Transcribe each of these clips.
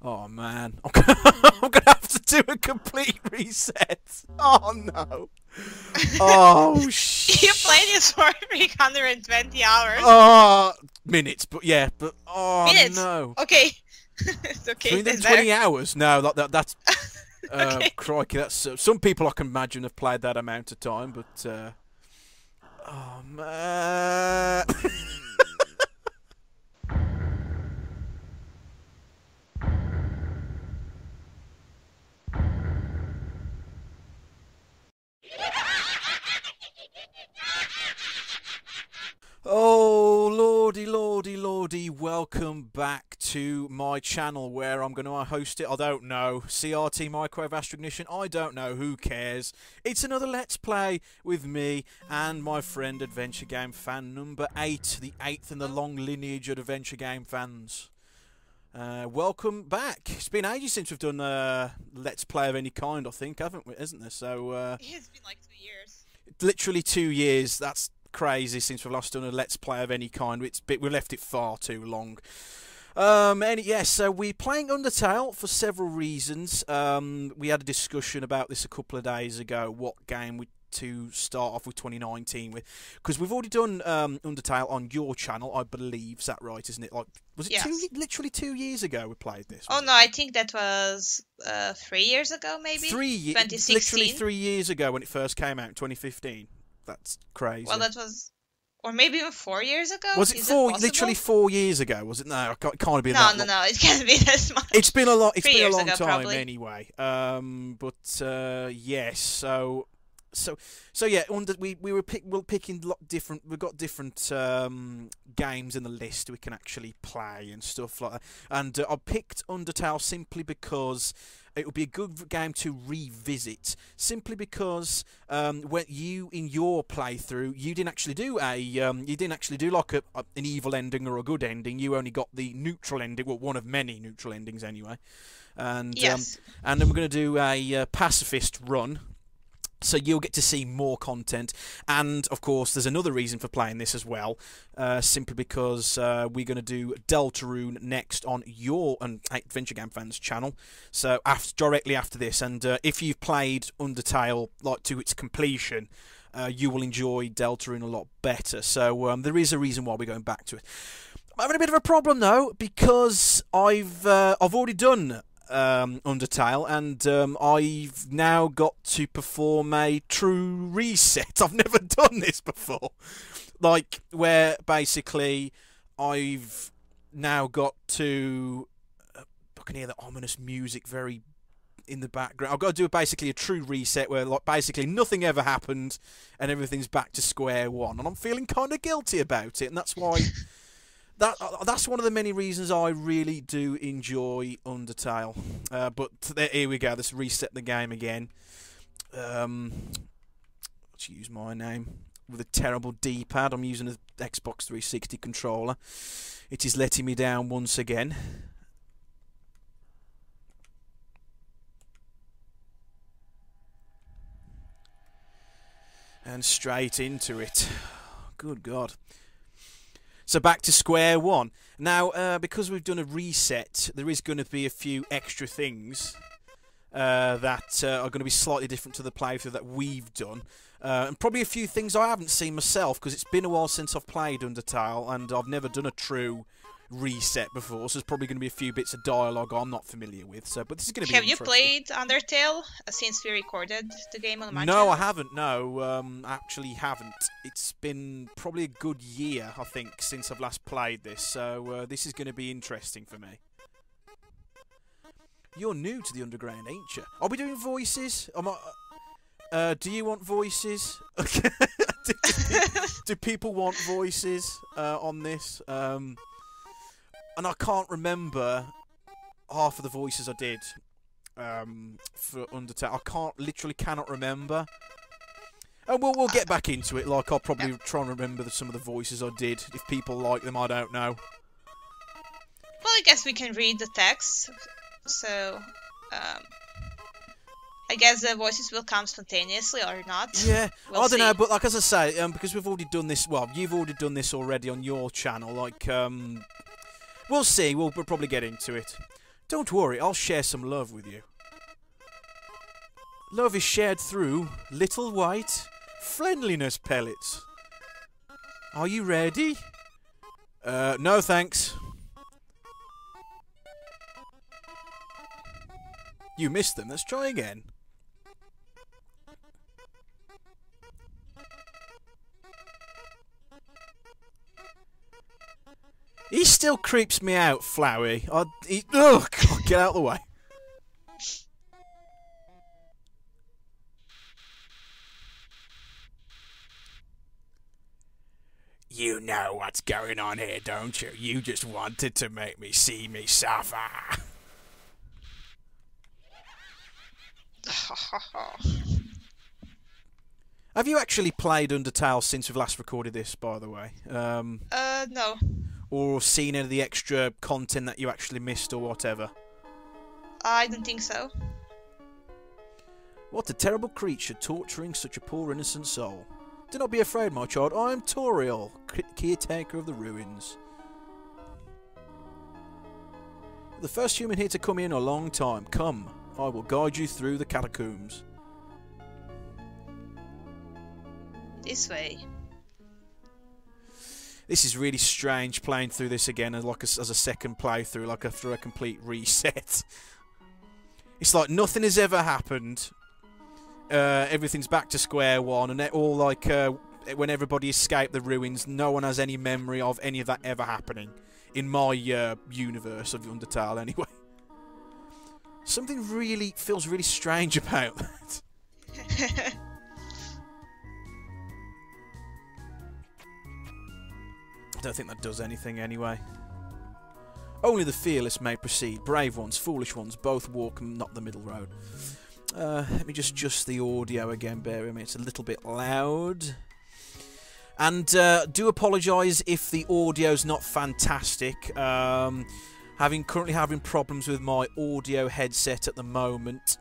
Oh man, I'm gonna have to do a complete reset. Oh no. Oh shit. You played this for 320 hours. Oh, minutes, but yeah, but oh Minutes? no. Okay. It's okay. 320 hours? No, that's Okay. crikey. That's some people I can imagine have played that amount of time, but oh man. Oh, lordy, lordy, lordy, welcome back to my channel where I'm going to host it. I don't know. CRT Microwave Astro Ignition, I don't know, who cares? It's another Let's Play with me and my friend Adventure Game Fan number 8, the 8th in the long lineage of Adventure Game fans. Welcome back. It's been ages since we've done a Let's Play of any kind, I think, haven't we? Isn't there? So, It's been like 2 years. literally 2 years. That's crazy since we've last done a Let's Play of any kind. We left it far too long. Yes, so we're playing Undertale for several reasons. We had a discussion about this a couple of days ago, what game to start off with 2019 with, because we've already done Undertale on your channel, I believe. Is that right, isn't it? Like, was it Yes. literally 2 years ago we played this? Oh no, I think that was 3 years ago, maybe. 2016. Literally 3 years ago when it first came out in 2015. That's crazy. Well, that was, or maybe even 4 years ago. Was it literally 4 years ago? Was it? No, it can't be that long. No, it can't be this much. It's been a long. It's 3 been a years long ago, time probably. anyway. Yes. So yeah. We're picking different. We've got different games in the list we can actually play and stuff like that. And I picked Undertale simply because it would be a good game to revisit. Simply because when you in your playthrough you didn't actually do like an evil ending or a good ending. You only got the neutral ending. Well, one of many neutral endings anyway. And Yes. And then we're going to do a pacifist run. So you'll get to see more content, and of course there's another reason for playing this as well, simply because we're going to do Deltarune next on your Adventure Game Fans channel, so directly after this, and if you've played Undertale like to its completion, you will enjoy Deltarune a lot better, so there is a reason why we're going back to it. I'm having a bit of a problem though, because I've already done Undertale, and I've now got to perform a true reset. I've never done this before, like where basically I've now got to I can hear the ominous music very in the background. I've got to do basically a true reset where like basically nothing ever happened and everything's back to square one, and I'm feeling kind of guilty about it, and that's why That's one of the many reasons I really do enjoy Undertale. But here we go. Let's reset the game again. Let's use my name with a terrible D-pad. I'm using an Xbox 360 controller. It is letting me down once again. And straight into it. Good God. So back to square one. Now, because we've done a reset, there is going to be a few extra things that are going to be slightly different to the playthrough that we've done. And probably a few things I haven't seen myself, because it's been a while since I've played Undertale, and I've never done a true reset before, so there's probably going to be a few bits of dialogue I'm not familiar with. So, but this is going to be interesting. Have you played Undertale since we recorded the game on my No, channel? I haven't. No, actually haven't. It's been probably a good year, I think, since I've last played this. So this is going to be interesting for me. You're new to the Underground, ain't you? Are we doing voices? Do you want voices? do people want voices on this? And I can't remember half of the voices I did for Undertale. Literally cannot remember. And we'll get back into it. Like, I'll probably try and remember some of the voices I did. If people like them, I don't know. Well, I guess we can read the text. So, I guess the voices will come spontaneously or not. Yeah, We'll I don't know, see. but like as I say, because we've already done this. Well, you've already done this already on your channel. Like, we'll see. We'll probably get into it. Don't worry, I'll share some love with you. Love is shared through little white friendliness pellets. Are you ready? No thanks. You missed them, let's try again. He still creeps me out, Flowey. Oh, God, get out of the way. You know what's going on here, don't you? You just wanted to make me see me suffer. Have you actually played Undertale since we've last recorded this, by the way? No. Or seen any of the extra content that you actually missed or whatever? I don't think so. What a terrible creature, torturing such a poor innocent soul. Do not be afraid, my child. I am Toriel, caretaker of the ruins. The first human here to come in a long time. Come, I will guide you through the catacombs. This way. This is really strange playing through this again as a second playthrough, like after a complete reset. It's like nothing has ever happened. Everything's back to square one, and all like when everybody escaped the ruins, no one has any memory of any of that ever happening in my universe of Undertale. Anyway, something really feels really strange about that. I don't think that does anything anyway. Only the fearless may proceed. Brave ones, foolish ones, both walk not the middle road. Let me just adjust the audio again, bear with me, it's a little bit loud. And do apologise if the audio's not fantastic. Currently having problems with my audio headset at the moment.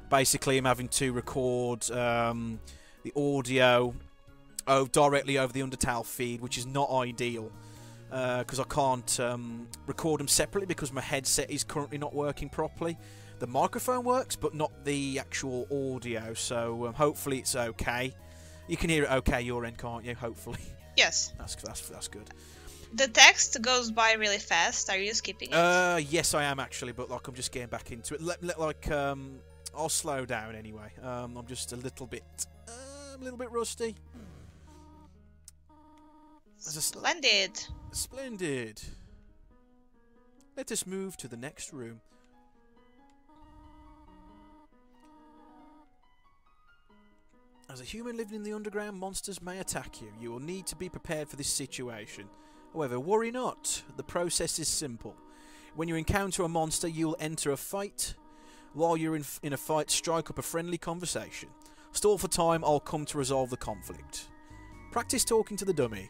Basically, I'm having to record the audio directly over the Undertale feed, which is not ideal. Because I can't record them separately because my headset is currently not working properly. The microphone works, but not the actual audio, so hopefully it's okay. You can hear it okay your end, can't you? Hopefully. Yes. That's good. The text goes by really fast. Are you skipping it? Yes, I am actually, but like I'm just getting back into it. I'll slow down anyway. I'm just a little bit rusty. Splendid. Splendid. Let us move to the next room. As a human living in the underground, monsters may attack you. You will need to be prepared for this situation. However, worry not. The process is simple. When you encounter a monster, you will enter a fight. While you're in a fight, strike up a friendly conversation. Stall for time, I'll come to resolve the conflict. Practice talking to the dummy.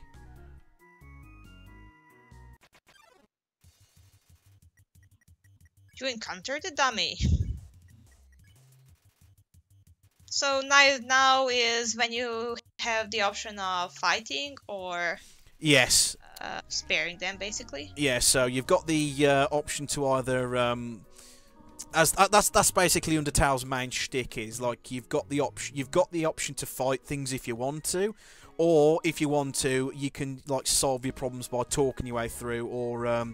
You encountered a dummy. So now is when you have the option of fighting or yes, sparing them, basically. Yeah, so you've got the option to either that's basically Undertale's main shtick is like you've got the option to fight things if you want to, or if you want to, you can like solve your problems by talking your way through or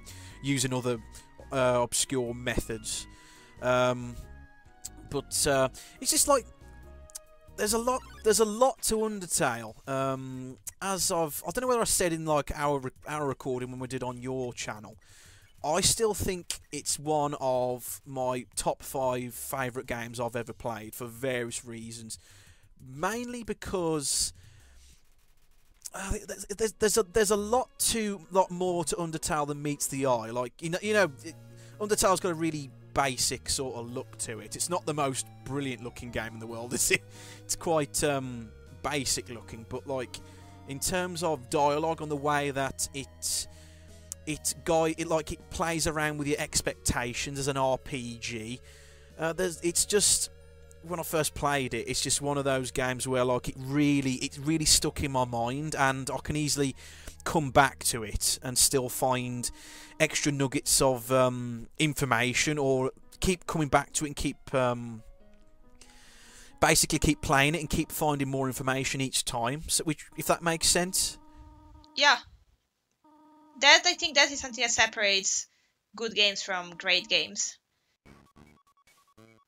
using other obscure methods. But it's just like. There's a lot to Undertale. I don't know whether I said in like our recording when we did on your channel. I still think it's one of my top 5 favourite games I've ever played for various reasons. Mainly because there's a lot more to Undertale than meets the eye. Like Undertale's got a really basic sort of look to it. It's not the most brilliant looking game in the world, is it? It's quite basic looking, but like in terms of dialogue and the way that it plays around with your expectations as an RPG. It's just when I first played it, it's just one of those games where like it really stuck in my mind, and I can easily come back to it and still find extra nuggets of information, or keep coming back to it and keep basically keep playing it and keep finding more information each time. So, if that makes sense. Yeah. I think that is something that separates good games from great games.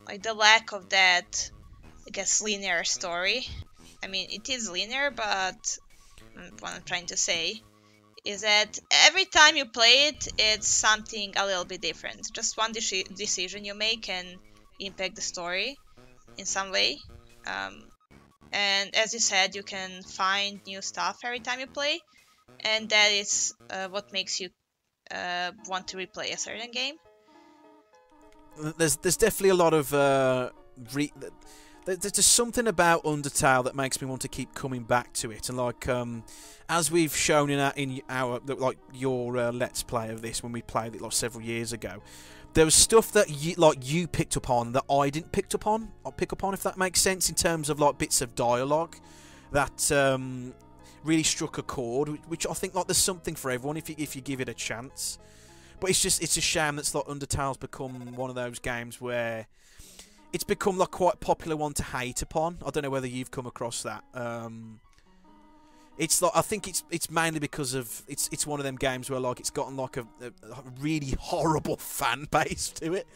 Like the lack of that, I guess, linear story. I mean, it is linear, but what I'm trying to say is that every time you play it, it's something a little bit different. Just one decision you make can impact the story in some way. And as you said, you can find new stuff every time you play, and that is what makes you want to replay a certain game. There's definitely a lot of there's just something about Undertale that makes me want to keep coming back to it, and like as we've shown in our like your Let's Play of this when we played it like several years ago, there was stuff that you picked up on that I didn't pick up on, if that makes sense, in terms of like bits of dialogue that really struck a chord, which I think like there's something for everyone if you give it a chance. But it's a shame that's like Undertale's become one of those games where it's become like quite a popular one to hate upon. I don't know whether you've come across that. It's like, I think it's mainly because of it's one of them games where like it's gotten like a really horrible fan base to it.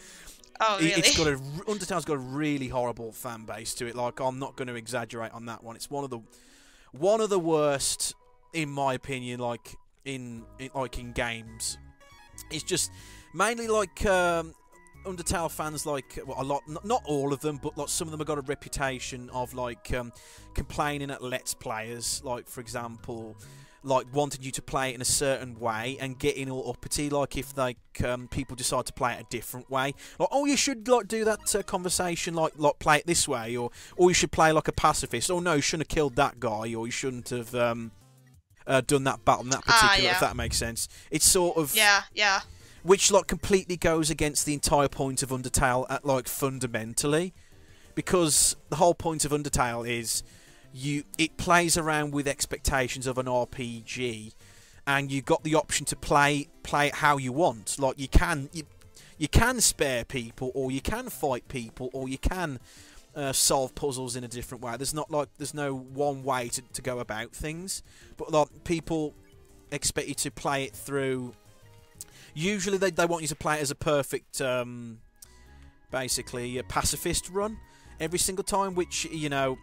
Oh, really? Undertale's got a really horrible fan base to it. Like, I'm not going to exaggerate on that one. It's one of the worst, in my opinion. Like in games, it's just mainly like Undertale fans, like, well, a lot, not all of them, but like some of them have got a reputation of like complaining at Let's Players, like for example, like wanting you to play it in a certain way and getting all uppity, like if like people decide to play it a different way, like, oh, you should like do that conversation, like play it this way, or you should play like a pacifist, or no, you shouldn't have killed that guy, or you shouldn't have done that battle in that particular, yeah. If that makes sense. It's sort of yeah. Which like completely goes against the entire point of Undertale, at like fundamentally, because the whole point of Undertale is it plays around with expectations of an RPG, and you got the option to play it how you want. Like you can spare people, or you can fight people, or you can solve puzzles in a different way. There's no one way to go about things, but like people expect you to play it through. Usually they want you to play it as a perfect, basically a pacifist run every single time, which, you know,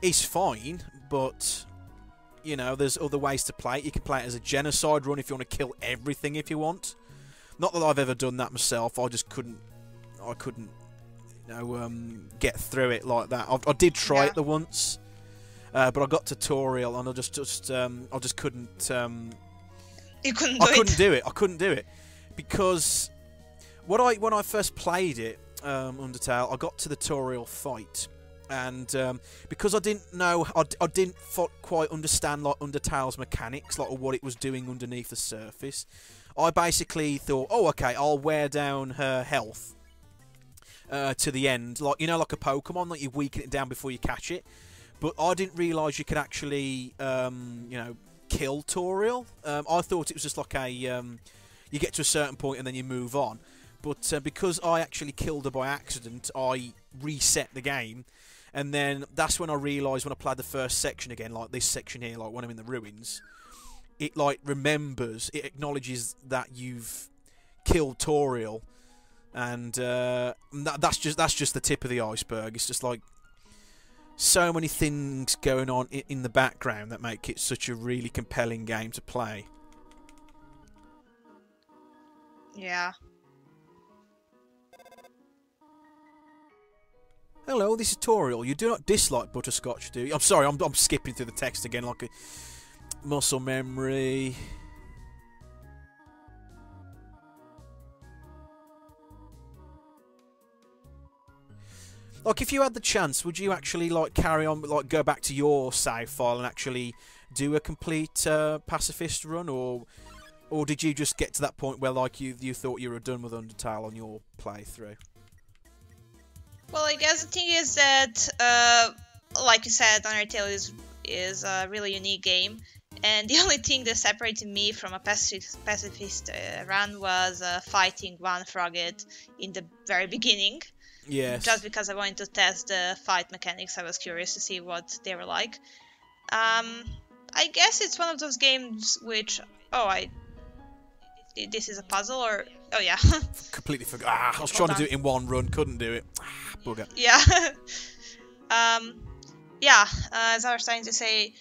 is fine, but, you know, there's other ways to play it. You can play it as a genocide run if you want to kill everything if you want. Not that I've ever done that myself. I just couldn't, you know, get through it like that. I did try it the once, but I got tutorial and I just couldn't. You couldn't do it. I couldn't do it. Because when I first played it, Undertale, I got to the tutorial fight, and because I didn't know, I didn't quite understand like Undertale's mechanics, like, or what it was doing underneath the surface. I basically thought, oh, okay, I'll wear down her health to the end, like, you know, like a Pokemon, like you weaken it down before you catch it. But I didn't realise you could actually, you know, kill Toriel. I thought it was just like a you get to a certain point and then you move on. But because I actually killed her by accident, I reset the game. And then that's when I realised, when I played the first section again, like this section here, like when I'm in the ruins, it like remembers, it acknowledges that you've killed Toriel. And that's just the tip of the iceberg. It's just like so many things going on in the background that make it such a really compelling game to play. Yeah. Hello, this is Toriel. You do not dislike butterscotch, do you? I'm sorry, I'm skipping through the text again like a muscle memory. Like, if you had the chance, would you actually like carry on, like go back to your save file and actually do a complete pacifist run, or did you just get to that point where like you thought you were done with Undertale on your playthrough? Well, I guess the thing is that, like you said, Undertale is a really unique game, And the only thing that separated me from a pacifist run was fighting one frogget in the very beginning. Yes. Just because I wanted to test the fight mechanics, I was curious to see what they were like. I guess it's one of those games which... This is a puzzle, or... Oh, yeah. Completely forgot. I was trying to do it in one run, couldn't do it. Bugger. Yeah. As I was trying to say,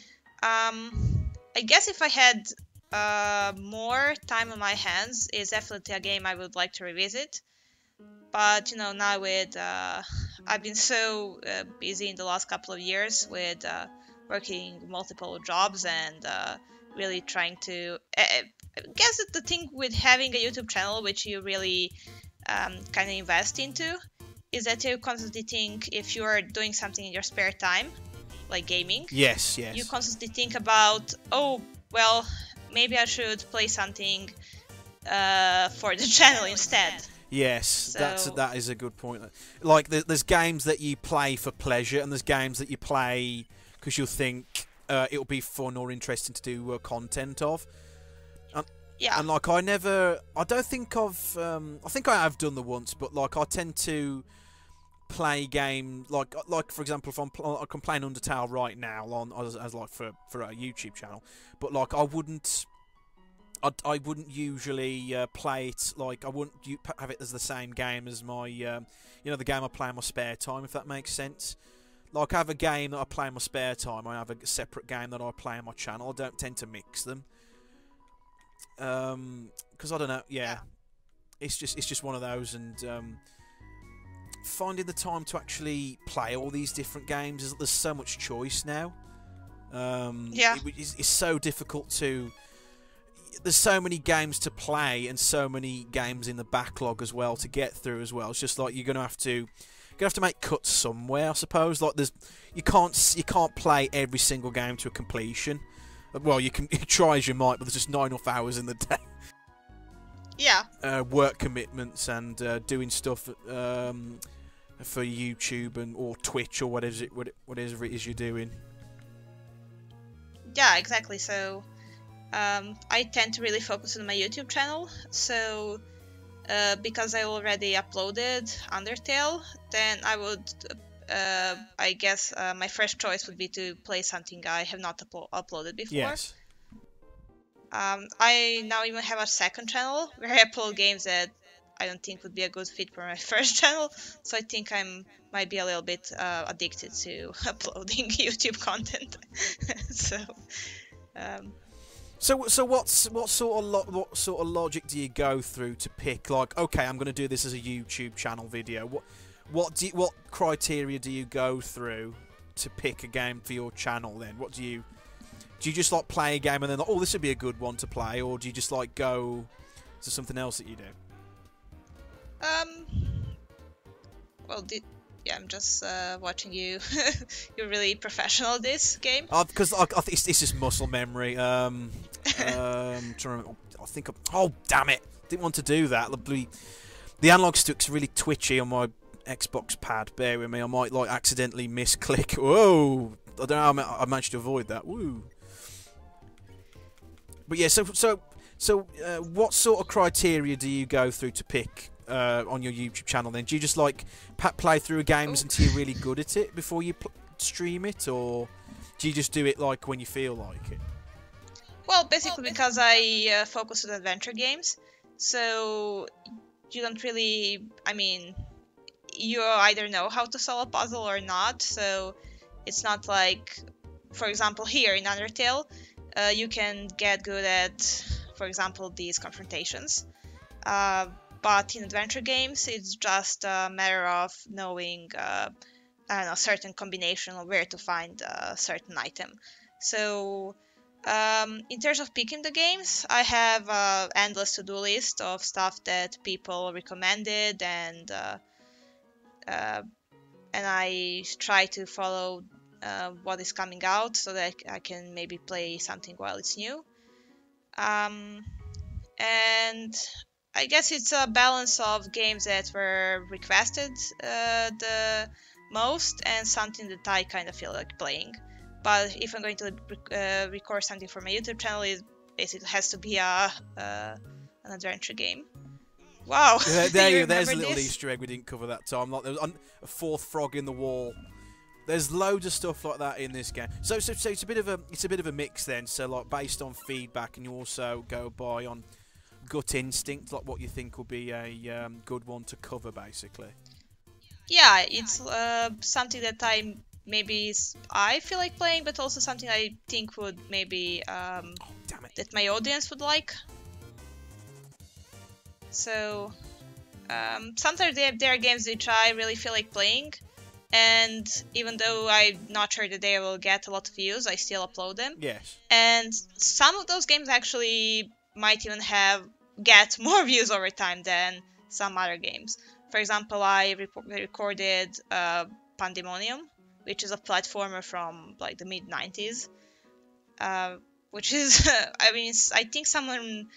I guess if I had more time on my hands, it's definitely a game I would like to revisit. But, now with... I've been so busy in the last couple of years with working multiple jobs and really trying to... I guess the thing with having a YouTube channel, which you really kind of invest into, is that you constantly think if you are doing something in your spare time, like gaming. Yes. You constantly think about, maybe I should play something for the channel instead. Yes, so, that is a good point. Like, there's games that you play for pleasure, and there's games that you play because you'll think it'll be fun or interesting to do content of. And like, I don't think I think I have done the once, but like, I tend to play game like for example, if I'm playing Undertale right now as like for a YouTube channel, but like I wouldn't usually play it, like I wouldn't have it as the same game as my the game I play in my spare time, if that makes sense. Like, I have a game that I play in my spare time, I have a separate game that I play on my channel. I don't tend to mix them. Because I don't know, it's just one of those, and finding the time to actually play all these different games, there's so much choice now. It's so difficult to... There's so many games to play and so many games in the backlog as well to get through as well. It's just like you're gonna have to make cuts somewhere, I suppose. Like, you can't play every single game to a completion. Well, you try as you might, but there's just not enough hours in the day. Yeah. Work commitments and doing stuff for YouTube or Twitch or whatever it is you're doing. Yeah, exactly. So I tend to really focus on my YouTube channel. So because I already uploaded Undertale, then I would... I guess my first choice would be to play something I have not uploaded before. Yes. I now even have a second channel where I upload games that I don't think would be a good fit for my first channel. So I think I might be a little bit addicted to uploading YouTube content. So what sort of logic do you go through to pick, like, okay, I'm going to do this as a YouTube channel video? What criteria do you go through to pick a game for your channel then? What do you just like play a game and then like, oh, this would be a good one to play, or do you just like go to something else that you do? I'm just watching you. You're really professional at this game. Because I think it's just muscle memory. Trying to remember, I think oh, damn it, didn't want to do that. The analog stick's really twitchy on my Xbox pad. Bear with me, I might like accidentally misclick. Whoa, I don't know how I managed to avoid that. Woo. But yeah, so what sort of criteria do you go through to pick on your YouTube channel then? Do you just like play through games until you're really good at it before you stream it, or do you just do it like when you feel like it? Well, basically because I focus on adventure games, so you don't really... I mean, you either know how to solve a puzzle or not, so it's not like, for example, here in Undertale, you can get good at, for example, these confrontations. But in adventure games, it's just a matter of knowing, a certain combination of where to find a certain item. So, in terms of picking the games, I have an endless to-do list of stuff that people recommended, and I try to follow what is coming out so that I can maybe play something while it's new. And I guess it's a balance of games that were requested the most and something that I kind of feel like playing. But if I'm going to record something for my YouTube channel, it basically has to be an adventure game. Wow! There's a little Easter egg we didn't cover that time. Like there was a fourth frog in the wall. There's loads of stuff like that in this game. So it's a bit of a mix then. So like based on feedback, and you also go by on gut instinct, like what you think will be a good one to cover, basically. Yeah, it's something that I feel like playing, but also something I think would maybe that my audience would like. So sometimes there are games which I really feel like playing, and even though I'm not sure that they will get a lot of views, I still upload them. Yes. And some of those games actually might even get more views over time than some other games. For example, I recorded Pandemonium, which is a platformer from like the mid-90s, which is I mean, I think someone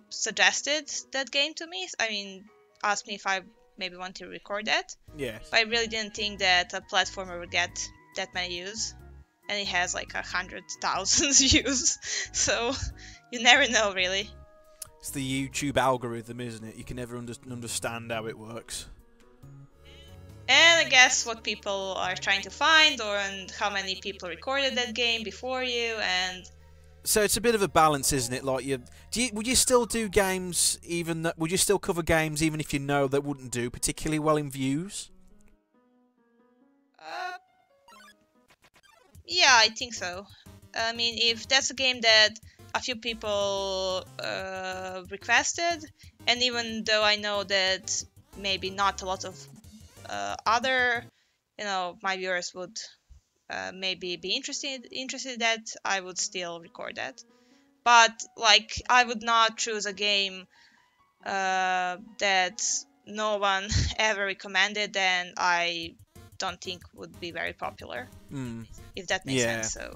suggested that game to me. I mean, asked me if I maybe want to record that. Yes. But I really didn't think that a platformer would get that many views, and it has like 100,000 views. So you never know, really. It's the YouTube algorithm, isn't it? You can never understand how it works. And I guess what people are trying to find, and how many people recorded that game before you, and so it's a bit of a balance, isn't it? Like would you still do games would you still cover games even if you know that wouldn't do particularly well in views? Yeah, I think so. I mean, if that's a game that a few people requested, and even though I know that maybe not a lot of other, my viewers would maybe be interested in that, I would still record that. But like, I would not choose a game that no one ever recommended, and I don't think would be very popular. If that makes sense. So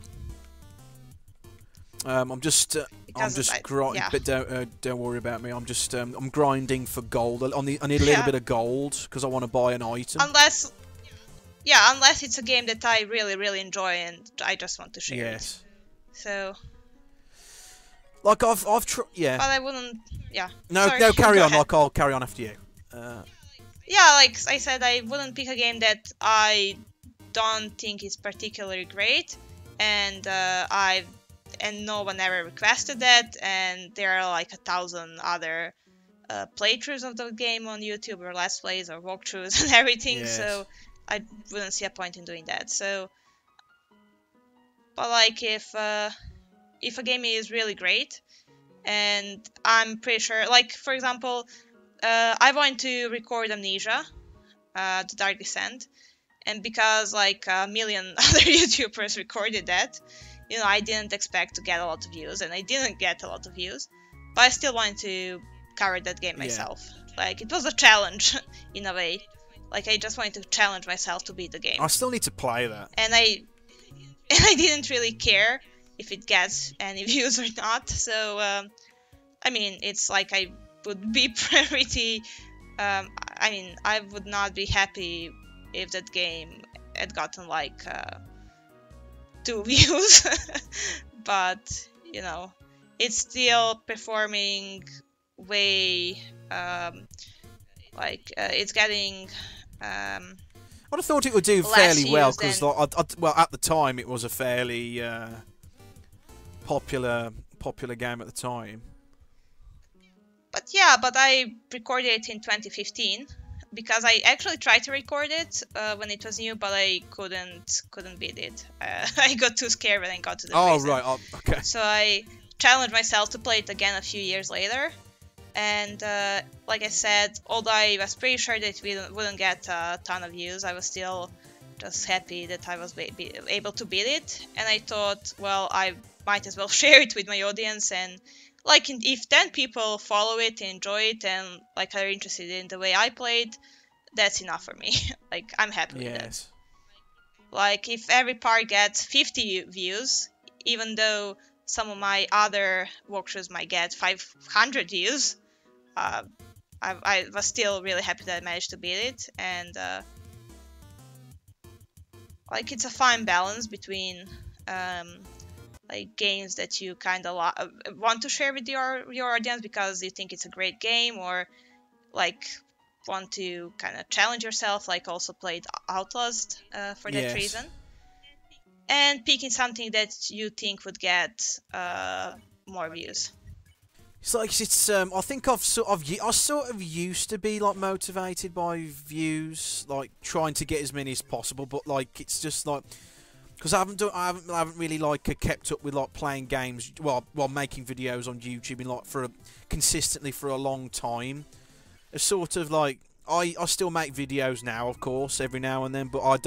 I'm just grinding, but don't worry about me. I'm just I'm grinding for gold. I need a little bit of gold because I want to buy an item. Unless it's a game that I really, really enjoy and I just want to share it. So, like I've tried, yeah. But I wouldn't, yeah. No, Sorry, no, carry on. Ahead. Like I'll carry on after you. Yeah, like I said, I wouldn't pick a game that I don't think is particularly great, and no one ever requested that, and there are like 1,000 other playthroughs of the game on YouTube, or let's plays, or walkthroughs, and everything. Yes. So I wouldn't see a point in doing that. So, but like if a game is really great, and I'm pretty sure, like for example, I wanted to record Amnesia, The Dark Descent, and because like a million other YouTubers recorded that, I didn't expect to get a lot of views, and I didn't get a lot of views, but I still wanted to cover that game myself. Like, it was a challenge in a way. Like, I just wanted to challenge myself to beat the game. I still need to play that. And I didn't really care if it gets any views or not. So, I mean, it's like I would be pretty... I mean, I would not be happy if that game had gotten like 2 views. But, it's still performing way... it's getting... I'd have thought it would do fairly well, because well, at the time it was a fairly popular game at the time. But yeah, I recorded it in 2015 because I actually tried to record it when it was new, but I couldn't beat it. I got too scared when I got to the prison. Oh right, okay. So I challenged myself to play it again a few years later. And like I said, although I was pretty sure that we wouldn't get a ton of views, I was still just happy that I was able to beat it. And I thought, well, I might as well share it with my audience. And like, if 10 people follow it, enjoy it, and like are interested in the way I played, that's enough for me. Like, I'm happy with that. Like, if every part gets 50 views, even though some of my other walkthroughs might get 500 views, I was still really happy that I managed to beat it. And like it's a fine balance between like games that you kind of want to share with your audience because you think it's a great game, or like want to kind of challenge yourself, like also played Outlast for that reason, and picking something that you think would get more views. It's like I think I sort of used to be like motivated by views, like trying to get as many as possible. But like it's just like because I haven't really like kept up with like playing games while making videos on YouTube and like consistently for a long time. It's sort of like I still make videos now, of course, every now and then, but I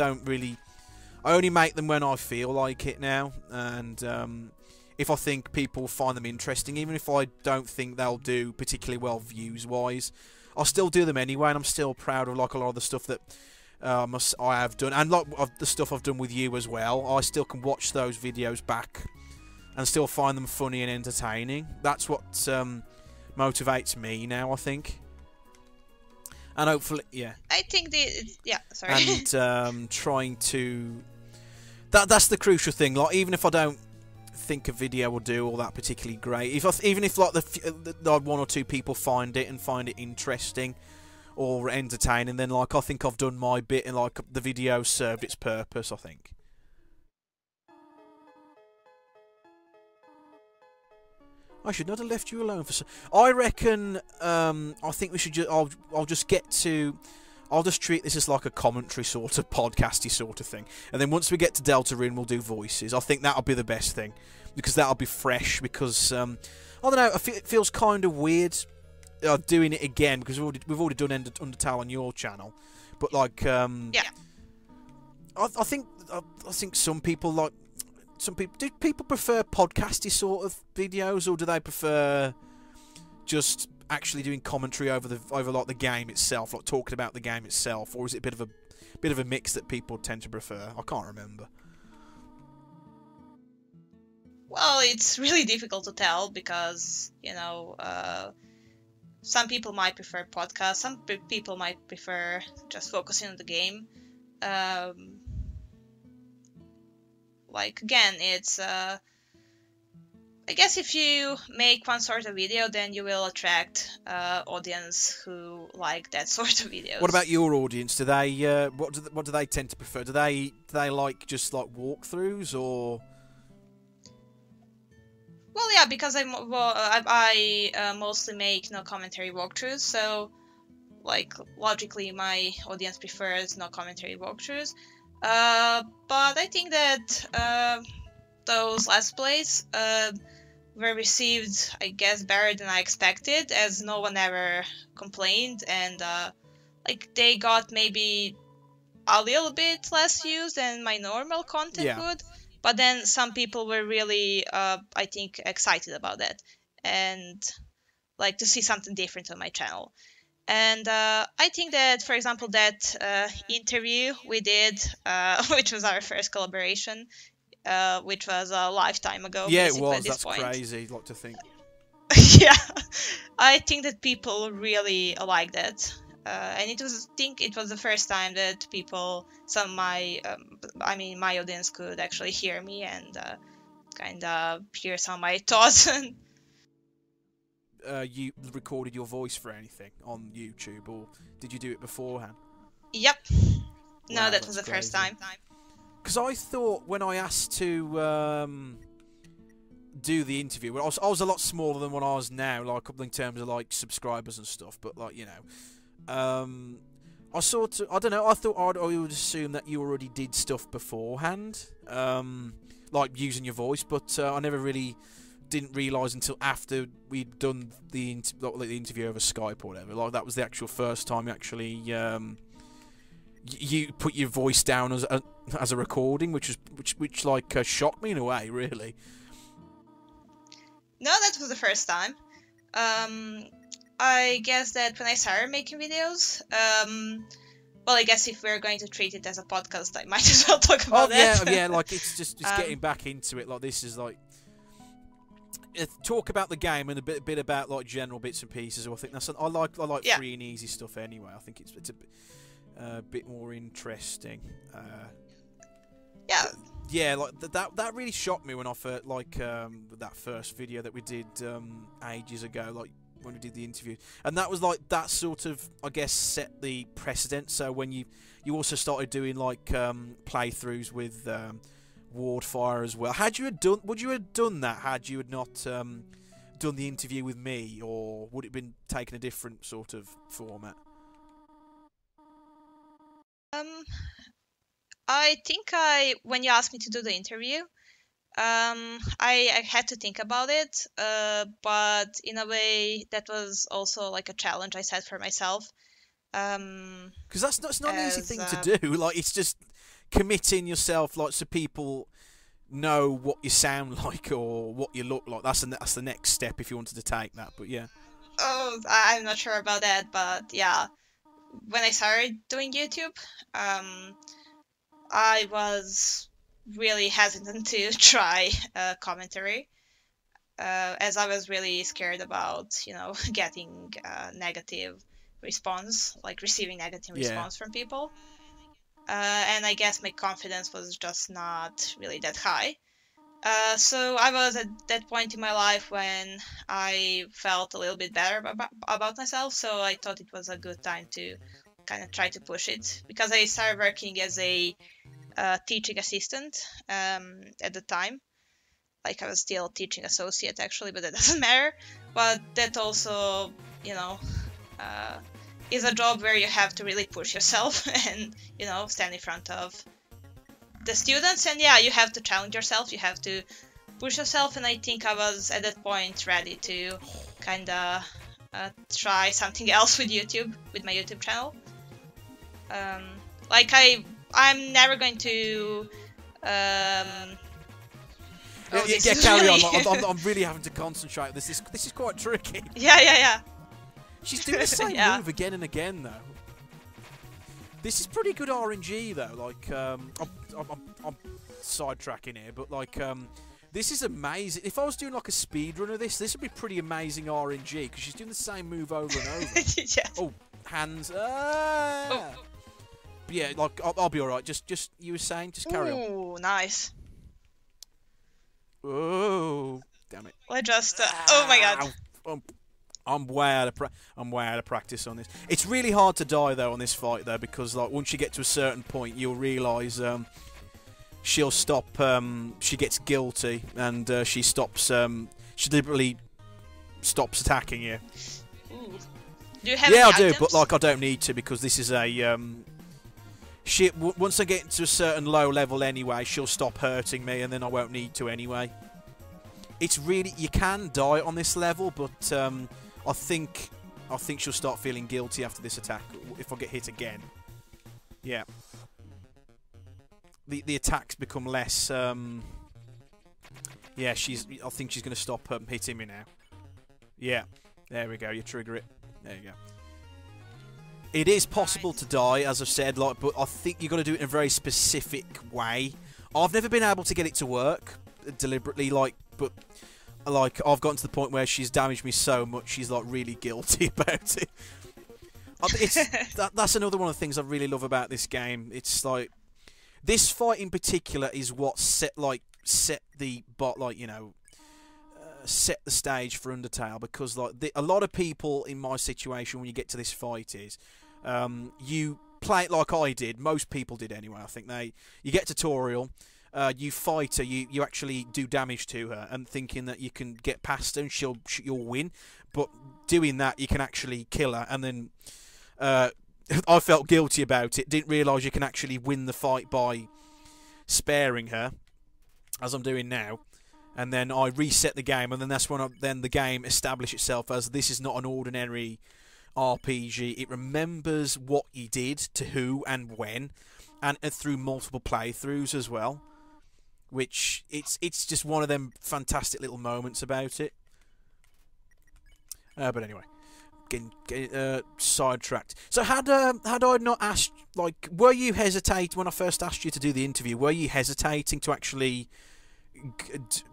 only make them when I feel like it now, and if I think people find them interesting, even if I don't think they'll do particularly well views-wise, I'll still do them anyway, and I'm still proud of like a lot of the stuff that I have done, and a lot of the stuff I've done with you as well. I still can watch those videos back and still find them funny and entertaining. That's what motivates me now, I think. And hopefully, yeah. I think sorry. And trying to... That's the crucial thing. Like, even if I don't think a video will do all that particularly great, even if like the one or two people find it interesting or entertaining, then like I think I've done my bit and like the video served its purpose, I think. I should not have left you alone for so... I reckon, I think we should I'll just treat this as like a commentary sort of podcasty sort of thing. And then once we get to Deltarune, we'll do voices. I think that'll be the best thing. Because that'll be fresh. Because, I don't know, it feels kind of weird doing it again. Because we've already done Undertale on your channel. But like, yeah. I think some people like... do people prefer podcasty sort of videos, or do they prefer just actually doing commentary over like the game itself, like talking about the game itself, or is it a bit of a mix that people tend to prefer? I can't remember. Well, it's really difficult to tell because some people might prefer podcasts, some people might prefer just focusing on the game. Like, again, it's, I guess if you make one sort of video, then you will attract audience who like that sort of videos. What about your audience? Do they, what do they tend to prefer? Do they like just like walkthroughs, or? Well, yeah, because I mostly make no commentary walkthroughs, so, like, logically my audience prefers no commentary walkthroughs. But I think that those Let's Plays were received, I guess, better than I expected, as no one ever complained, and like they got maybe a little bit less views than my normal content would. But then some people were really, I think, excited about that, and like to see something different on my channel. And I think that, for example, that interview we did, which was our first collaboration, which was a lifetime ago. Yeah, it was. At this point. Crazy. Like to think. Yeah, I think that people really like that, and it was the first time that my audience could actually hear me and kind of hear some of my thoughts. You recorded your voice for anything on YouTube, or did you do it beforehand? Yep. No, Wow, that was the first time. Because I thought when I asked to do the interview, I was a lot smaller than what I was now, like in terms of like subscribers and stuff. But like I thought I would assume that you already did stuff beforehand, like using your voice. But I never really didn't realise until after we'd done the interview over Skype or whatever. Like that was the actual first time you actually you put your voice down as a recording, which shocked me in a way, really. No, that was the first time. I guess that when I started making videos, well, I guess if we're going to treat it as a podcast, I might as well talk about that. Yeah, like it's getting back into it. Like this is like talk about the game and a bit about like general bits and pieces. I think I like free and easy stuff anyway. I think it's a bit more interesting. Yeah. Yeah, like that really shocked me when I first, like, that first video that we did ages ago, like when we did the interview, and that was like that sort of, I guess, set the precedent. So when you also started doing like playthroughs with Wardfire as well. Would you have done that had you had not done the interview with me, or would it have been taking a different sort of format? I think when you asked me to do the interview, I had to think about it, but in a way that was also like a challenge I set for myself. Because that's not an easy As thing to do. Like, it's just committing yourself, like, so people know what you sound like or what you look like. That's the next step if you wanted to take that. But yeah. Oh, I'm not sure about that, but yeah, when I started doing YouTube, I was really hesitant to try commentary, as I was really scared about, getting negative response, like receiving negative response from people. And I guess my confidence was just not really that high. So I was at that point in my life when I felt a little bit better about myself, so I thought it was a good time to kind of try to push it, because I started working as a teaching assistant at the time. Like, I was still teaching associate actually, but that doesn't matter. But that also, is a job where you have to really push yourself and, stand in front of the students, and yeah, you have to challenge yourself, you have to push yourself, and I think I was at that point ready to kind of try something else with YouTube, with my YouTube channel. Like, I'm never going to Carry really... on. I'm really having to concentrate. This is quite tricky. Yeah. She's doing the same move again and again, though. This is pretty good RNG, though. Like, I'm sidetracking here, but like, this is amazing. If I was doing like a speed run of this would be pretty amazing RNG, because she's doing the same move over and over. Yes. Oh, hands. But yeah, like, I'll be all right. Just you were saying, just carry on. Ooh, nice. Oh, damn it! I just. Oh my god. I'm way out of practice on this. It's really hard to die though on this fight though, because like once you get to a certain point, you'll realise she'll stop. She gets guilty and she stops. She deliberately stops attacking you. Ooh. Do you have yeah, any I do, items? but like I don't need to, because this is a once I get to a certain low level anyway, she'll stop hurting me, and then I won't need to anyway. It's really, you can die on this level, but I think she'll start feeling guilty after this attack if I get hit again. Yeah. The attacks become less. Yeah, I think she's going to stop hitting me now. Yeah. There we go. You trigger it. There you go. It is possible to die, as I've said, like, but I think you've got to do it in a very specific way. I've never been able to get it to work deliberately, like, but like I've gotten to the point where she's damaged me so much, she's like really guilty about it. That's another one of the things I really love about this game. It's like this fight in particular is what set the set the stage for Undertale, because like a lot of people in my situation, when you get to this fight, is you play it like I did. Most people did anyway. I think you get tutorial. You fight her, you actually do damage to her, and thinking that you can get past her and you'll win, but doing that you can actually kill her, and then I felt guilty about it. Didn't realise you can actually win the fight by sparing her, as I'm doing now, and then I reset the game, and then that's when then the game established itself as this is not an ordinary RPG. It remembers what you did to who and when, and through multiple playthroughs as well. Which it's just one of them fantastic little moments about it. But anyway, getting sidetracked. So had I not asked, like, were you hesitating when I first asked you to do the interview? Were you hesitating to actually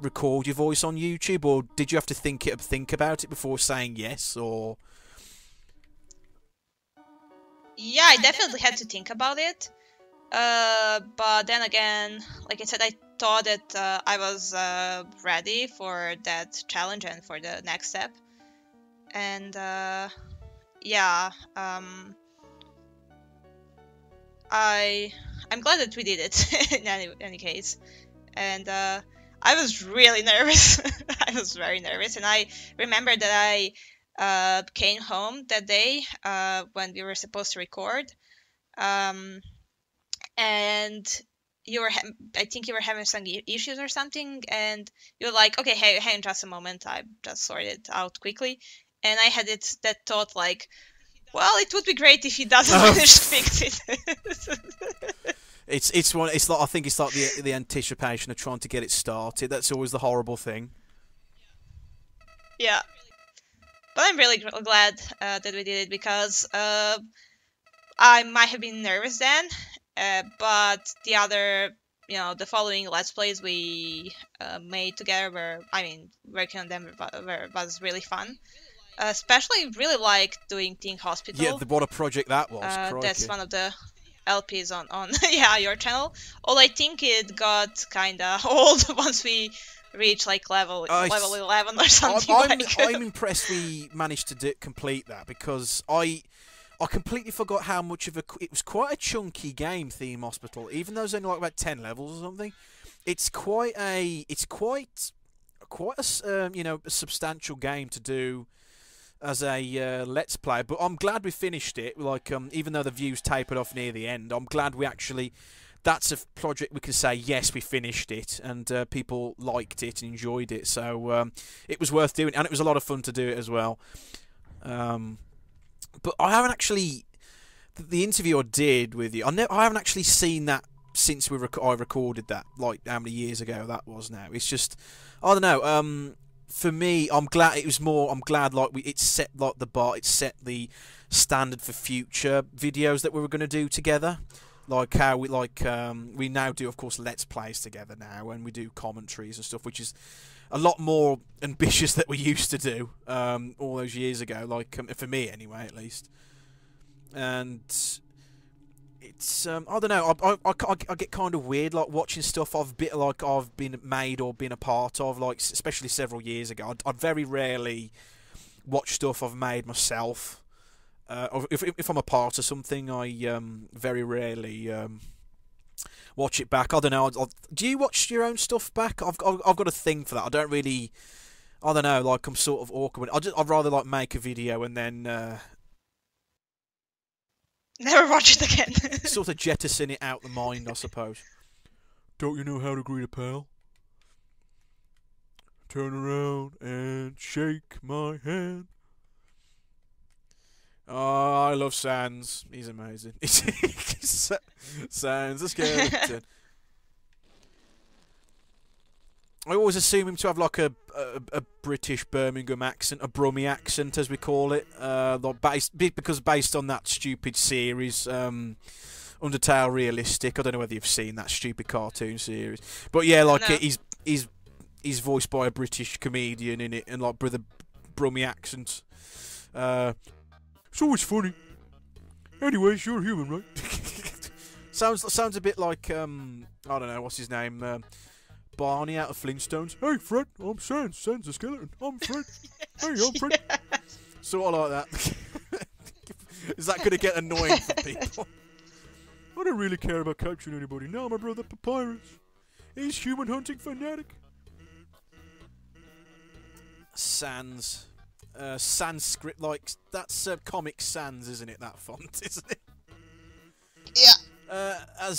record your voice on YouTube, or did you have to think about it before saying yes? Or yeah, I definitely had to think about it. But then again, like I said, I thought that I was ready for that challenge and for the next step. And yeah, I'm glad that we did it in any case. And I was really nervous. I was very nervous, and I remember that I came home that day when we were supposed to record, and I think you were having some issues or something, and you're like, okay, hey, hang on just a moment, I just sorted it out quickly, and I had that thought like, well, it would be great if he doesn't manage to fix it. It's one. It's like, I think it's like the anticipation of trying to get it started. That's always the horrible thing. Yeah, but I'm really glad that we did it, because I might have been nervous then, but the other, the following Let's Plays we made together were, I mean, working on them was really fun. Especially really liked doing Teen Hospital. Yeah, what a project that was. That's one of the LPs on yeah, your channel. Although I think it got kinda old once we reached like level 11 or something. I'm impressed we managed to complete that, because I completely forgot how much of it was. Quite a chunky game, Theme Hospital, even though there's only like about 10 levels or something. It's quite a a substantial game to do as a Let's Play, but I'm glad we finished it. Like, even though the views tapered off near the end, I'm glad we actually. That's a project we can say, yes, we finished it, and people liked it and enjoyed it. So it was worth doing, and it was a lot of fun to do it as well. But I haven't actually. The interview I did with you, I haven't actually seen that since I recorded that. Like, how many years ago that was now? It's just, I don't know. For me, I'm glad it was more. I'm glad like it set like the bar. It set the standard for future videos that we were going to do together. Like how we now do, of course, Let's Plays together now, and we do commentaries and stuff, which is a lot more ambitious than we used to do all those years ago. Like for me, anyway, at least. And it's I don't know. I get kind of weird like watching stuff I've been made or been a part of, like especially several years ago. I'd very rarely watch stuff I've made myself. If I'm a part of something, I very rarely watch it back. I don't know. Do you watch your own stuff back? I've got a thing for that. I don't really. I don't know. Like I'm sort of awkward. I'd rather like make a video and then. Never watch it again. Sort of jettison it out the mind, I suppose. Don't you know how to greet a pal? Turn around and shake my hand. Oh, I love Sans. He's amazing. Sans the skeleton. I always assume him to have like a British Birmingham accent, a Brummie accent as we call it, because based on that stupid series, Undertale Realistic. I don't know whether you've seen that stupid cartoon series, but yeah, like no. he's voiced by a British comedian in it, and like with a Brummie accent. It's always funny. Anyways, you're human, right? sounds a bit like I don't know what's his name. Barney out of Flintstones. Hey Fred, I'm Sans. Sans the skeleton. I'm Fred. Hey, I'm Fred. Sort of like that. Is that going to get annoying for people? I don't really care about capturing anybody. Now my brother Papyrus. He's human hunting fanatic. Sans. Sanskrit, like, that's Comic Sans, isn't it? That font, isn't it? Yeah. Like,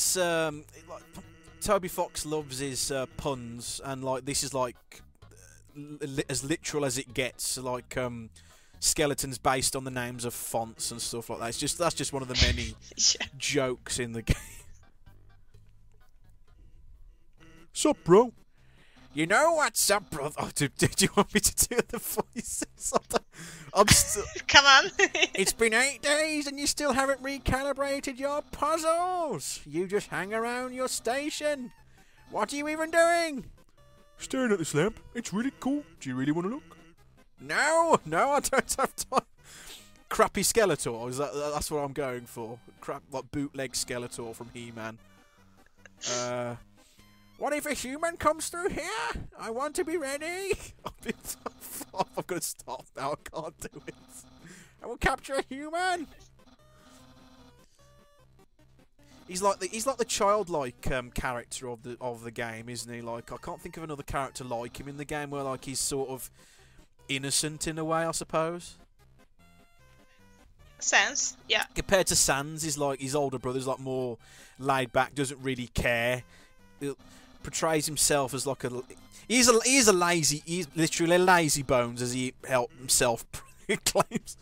Toby Fox loves his puns, and like this is like as literal as it gets. Like skeletons based on the names of fonts and stuff like that. That's just one of the many Yeah. jokes in the game. Sup, bro? You know what's up, brother? Oh, do you want me to do the voices? I'm still. Come on. It's been 8 days and you still haven't recalibrated your puzzles. You just hang around your station. What are you even doing? Staring at this lamp. It's really cool. Do you really want to look? No, I don't have time. crappy Skeletor. That's what I'm going for? Crap, like bootleg Skeletor from He-Man. What if a human comes through here? I want to be ready. I've got to stop now. I can't do it. I will capture a human. He's like the childlike character of the game, isn't he? Like, I can't think of another character like him in the game where like he's sort of innocent in a way, I suppose. Sans, yeah. Compared to Sans, his older brother's like more laid back, doesn't really care. He portrays himself as like he's literally a lazy bones, as he himself claims.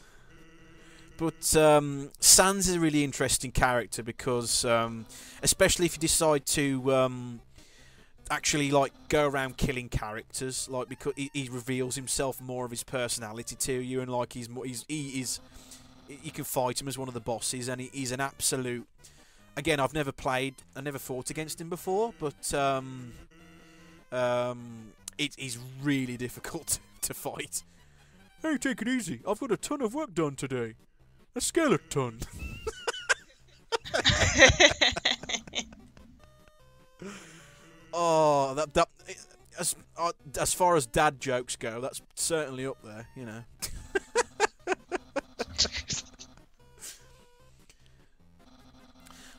But Sans is a really interesting character because, especially if you decide to actually like go around killing characters, like because he reveals himself more of his personality to you, and like you can fight him as one of the bosses, and he's an absolute. Again, I never fought against him before, but he's really difficult to fight. Hey, take it easy. I've got a ton of work done today. A skeleton. Oh, as far as dad jokes go, that's certainly up there, you know.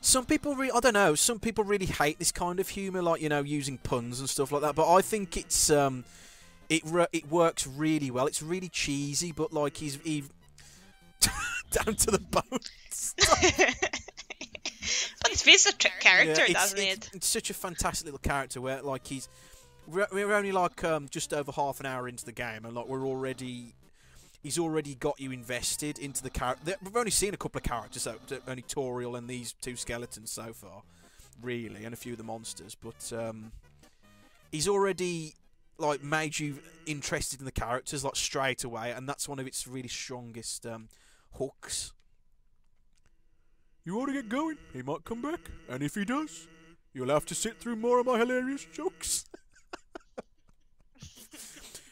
Some people I don't know. Some people really hate this kind of humour, like, you know, using puns and stuff like that. But I think it's it works really well. It's really cheesy, but like he's down to the bones. But it fits the character, doesn't it? It's such a fantastic little character where like we're only like just over half an hour into the game, and like he's already got you invested into the character. We've only seen a couple of characters, so only Toriel and these two skeletons so far, really, and a few of the monsters. But he's already like made you interested in the characters like straight away, and that's one of its really strongest hooks. You want to get going? He might come back, and if he does, you'll have to sit through more of my hilarious jokes.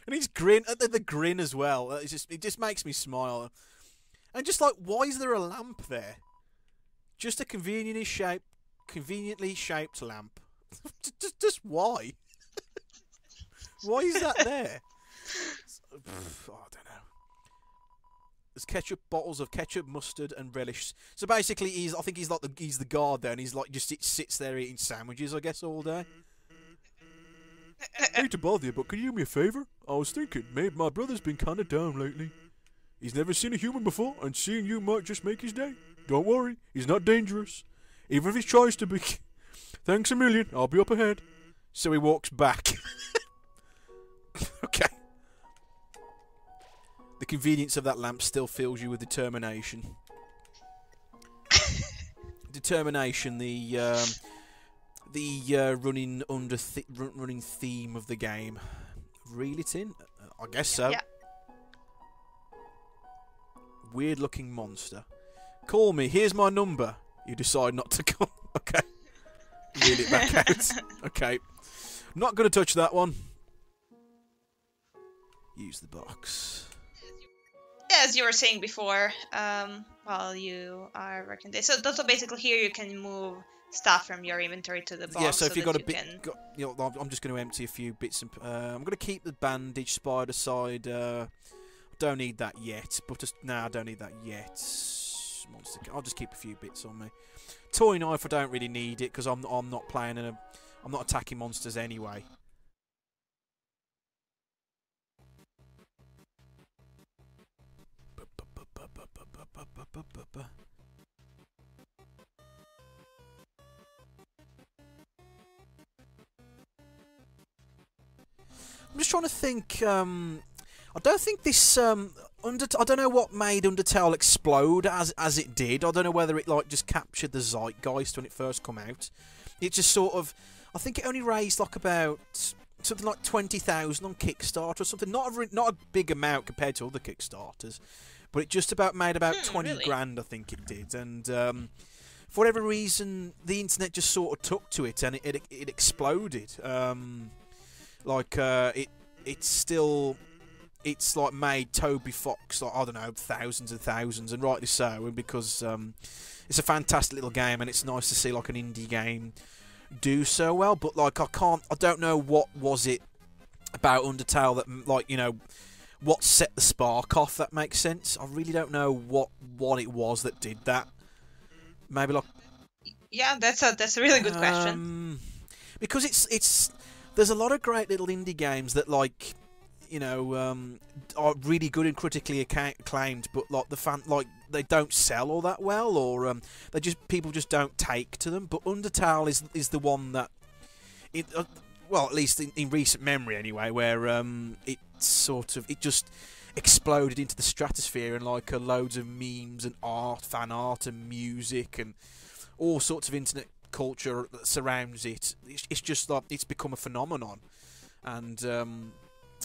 And he's the grin as well. It just makes me smile. And just like, why is there a lamp there? Just a conveniently shaped lamp. just why? Why is that there? I don't know. There's bottles of ketchup, mustard, and relish. So basically, I think he's the guard there, and he's like just sits there eating sandwiches, I guess, all day. Hate to bother you, but can you do me a favour? I was thinking, maybe my brother's been kinda down lately. He's never seen a human before, and seeing you might just make his day. Don't worry, he's not dangerous. Even if he tries to be. Thanks a million, I'll be up ahead. So he walks back. Okay. The convenience of that lamp still fills you with determination. Determination, the running theme of the game. Reel it in? I guess so. Yeah. Weird looking monster. Call me, here's my number. You decide not to call. Okay. Reel it back out. Okay. Not going to touch that one. Use the box. As you were saying before, while you are working there. So basically here you can move stuff from your inventory to the box. Yeah, so if you've got a bit, can... I'm just going to empty a few bits. I'm going to keep the bandage spider side. I don't need that yet, but I don't need that yet. I'll just keep a few bits on me. Toy knife, I don't really need it because I'm not playing I'm not attacking monsters anyway. I'm just trying to think. I don't think this I don't know what made Undertale explode as it did. I don't know whether it like just captured the zeitgeist when it first come out. It just sort of, I think it only raised like about something like 20,000 on Kickstarter or something. Not a big amount compared to other Kickstarters, but it just about made about 20 really? grand, I think it did. And for whatever reason, the internet just sort of took to it, and it exploded. It's still it's like made Toby Fox, like, I don't know, thousands and thousands, and rightly so, and because it's a fantastic little game, and it's nice to see like an indie game do so well. But like I don't know what was it about Undertale that, like, you know, what set the spark off. That makes sense. I really don't know what it was that did that. Maybe like, yeah, that's a really good question. Because it's there's a lot of great little indie games that, like, you know, are really good and critically acclaimed, but like they don't sell all that well, or people just don't take to them. But Undertale is the one that well, at least in recent memory anyway, where it just exploded into the stratosphere, and like loads of memes and fan art and music and all sorts of internet culture that surrounds it. It's just like it's become a phenomenon, and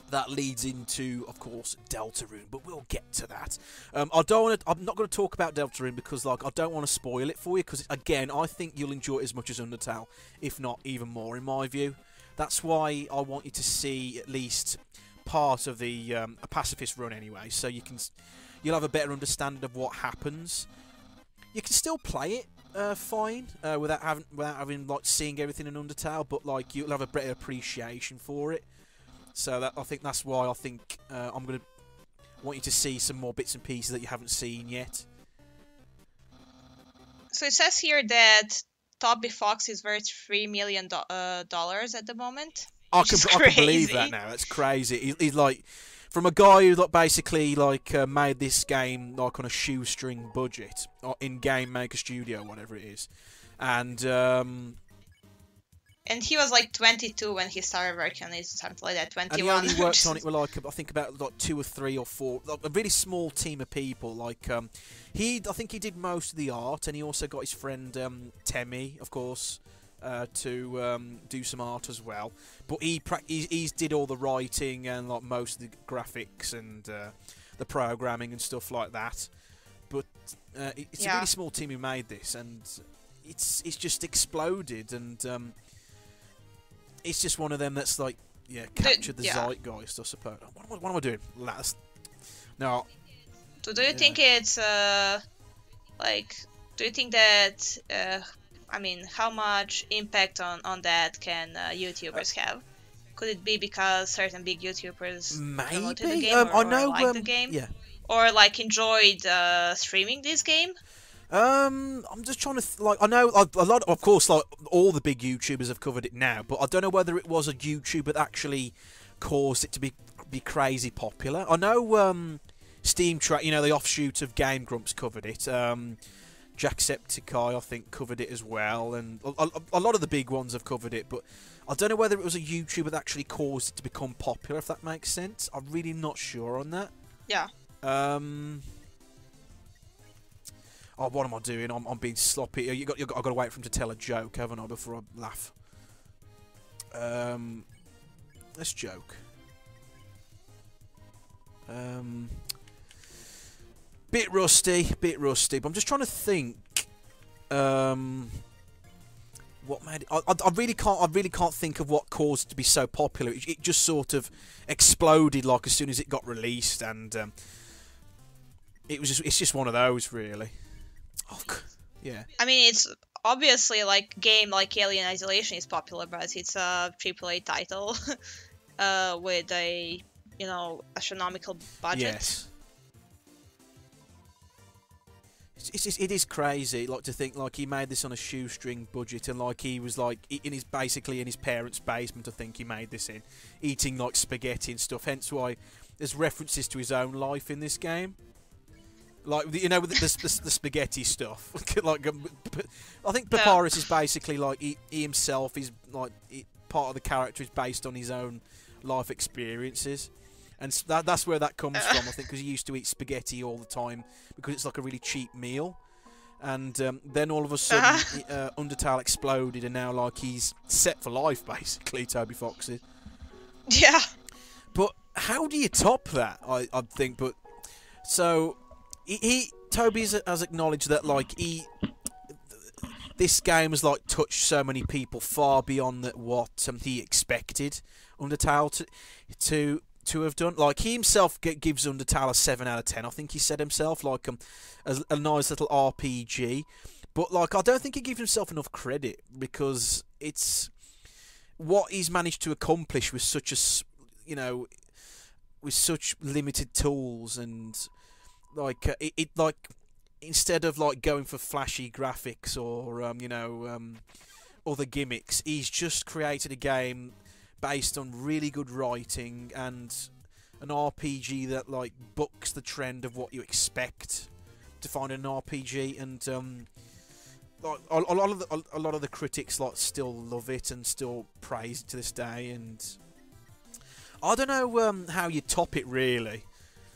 that leads into, of course, Deltarune, but we'll get to that. I'm not going to talk about Deltarune because, like, I don't want to spoil it for you, because again, I think you'll enjoy it as much as Undertale, if not even more, in my view. That's why I want you to see at least part of the a pacifist run anyway, so you'll have a better understanding of what happens. You can still play it fine without having like seeing everything in Undertale, but like you'll have a better appreciation for it. So I think that's why I think I'm gonna want you to see some more bits and pieces that you haven't seen yet. So it says here that Toby Fox is worth $3 million at the moment. I can believe that now. That's crazy. He's like, from a guy who like basically like made this game like on a shoestring budget, or in Game Maker Studio, whatever it is, and he was like 22 when he started working on it, something like that. 21. And he only worked on it with like I think about like 2 or 3 or 4, like a really small team of people. Like I think he did most of the art, and he also got his friend Temmie, of course, to do some art as well. But he did all the writing and like most of the graphics and the programming and stuff like that. But it's a really small team who made this, and it's just exploded, and it's just one of them that's like, captured the zeitgeist, I suppose. What am I doing? No. So do you think it's like? Do you think that? I mean, how much impact on that can YouTubers have? Could it be because certain big YouTubers promoted the game, or liked the game, or like enjoyed streaming this game? I'm just trying to I know a lot. Of course, like all the big YouTubers have covered it now, but I don't know whether it was a YouTuber that actually caused it to be crazy popular. I know Steam Track, you know, the offshoot of Game Grumps covered it. Jacksepticeye, I think, covered it as well, and a lot of the big ones have covered it, but I don't know whether it was a YouTuber that actually caused it to become popular, if that makes sense. I'm really not sure on that. Yeah. Oh, what am I doing? I'm being sloppy. I've got to wait for him to tell a joke, haven't I, before I laugh. Let's joke. Bit rusty, but I'm just trying to think. What made it? I really can't think of what caused it to be so popular. It just sort of exploded like as soon as it got released, and it's just one of those, really. Oh, yeah. I mean, it's obviously like game like Alien Isolation is popular, but it's a AAA title with a astronomical budget. Yes. It is crazy, like, to think like he made this on a shoestring budget, and like he was like in his parents' basement. I think he made this in, eating like spaghetti and stuff. Hence why there's references to his own life in this game. Like, with the spaghetti stuff. Like, I think Papyrus is basically like he himself is like part of the character is based on his own life experiences, and that's where that comes from. I think because he used to eat spaghetti all the time because it's like a really cheap meal, and then all of a sudden Undertale exploded, and now like he's set for life basically. Toby Fox is. Yeah. But how do you top that? I think, but so. Toby has acknowledged that like this game has like touched so many people far beyond what he expected Undertale to to have done. Like, he himself gives Undertale a 7 out of 10. I think he said himself, like, a nice little RPG. But, like, I don't think he gives himself enough credit, because it's what he's managed to accomplish with such a, you know, with such limited tools, and like like, instead of like going for flashy graphics or you know, other gimmicks, he's just created a game based on really good writing and an RPG that like bucks the trend of what you expect to find in an RPG. And like, a lot of the critics like still love it and still praise it to this day. And I don't know how you top it, really.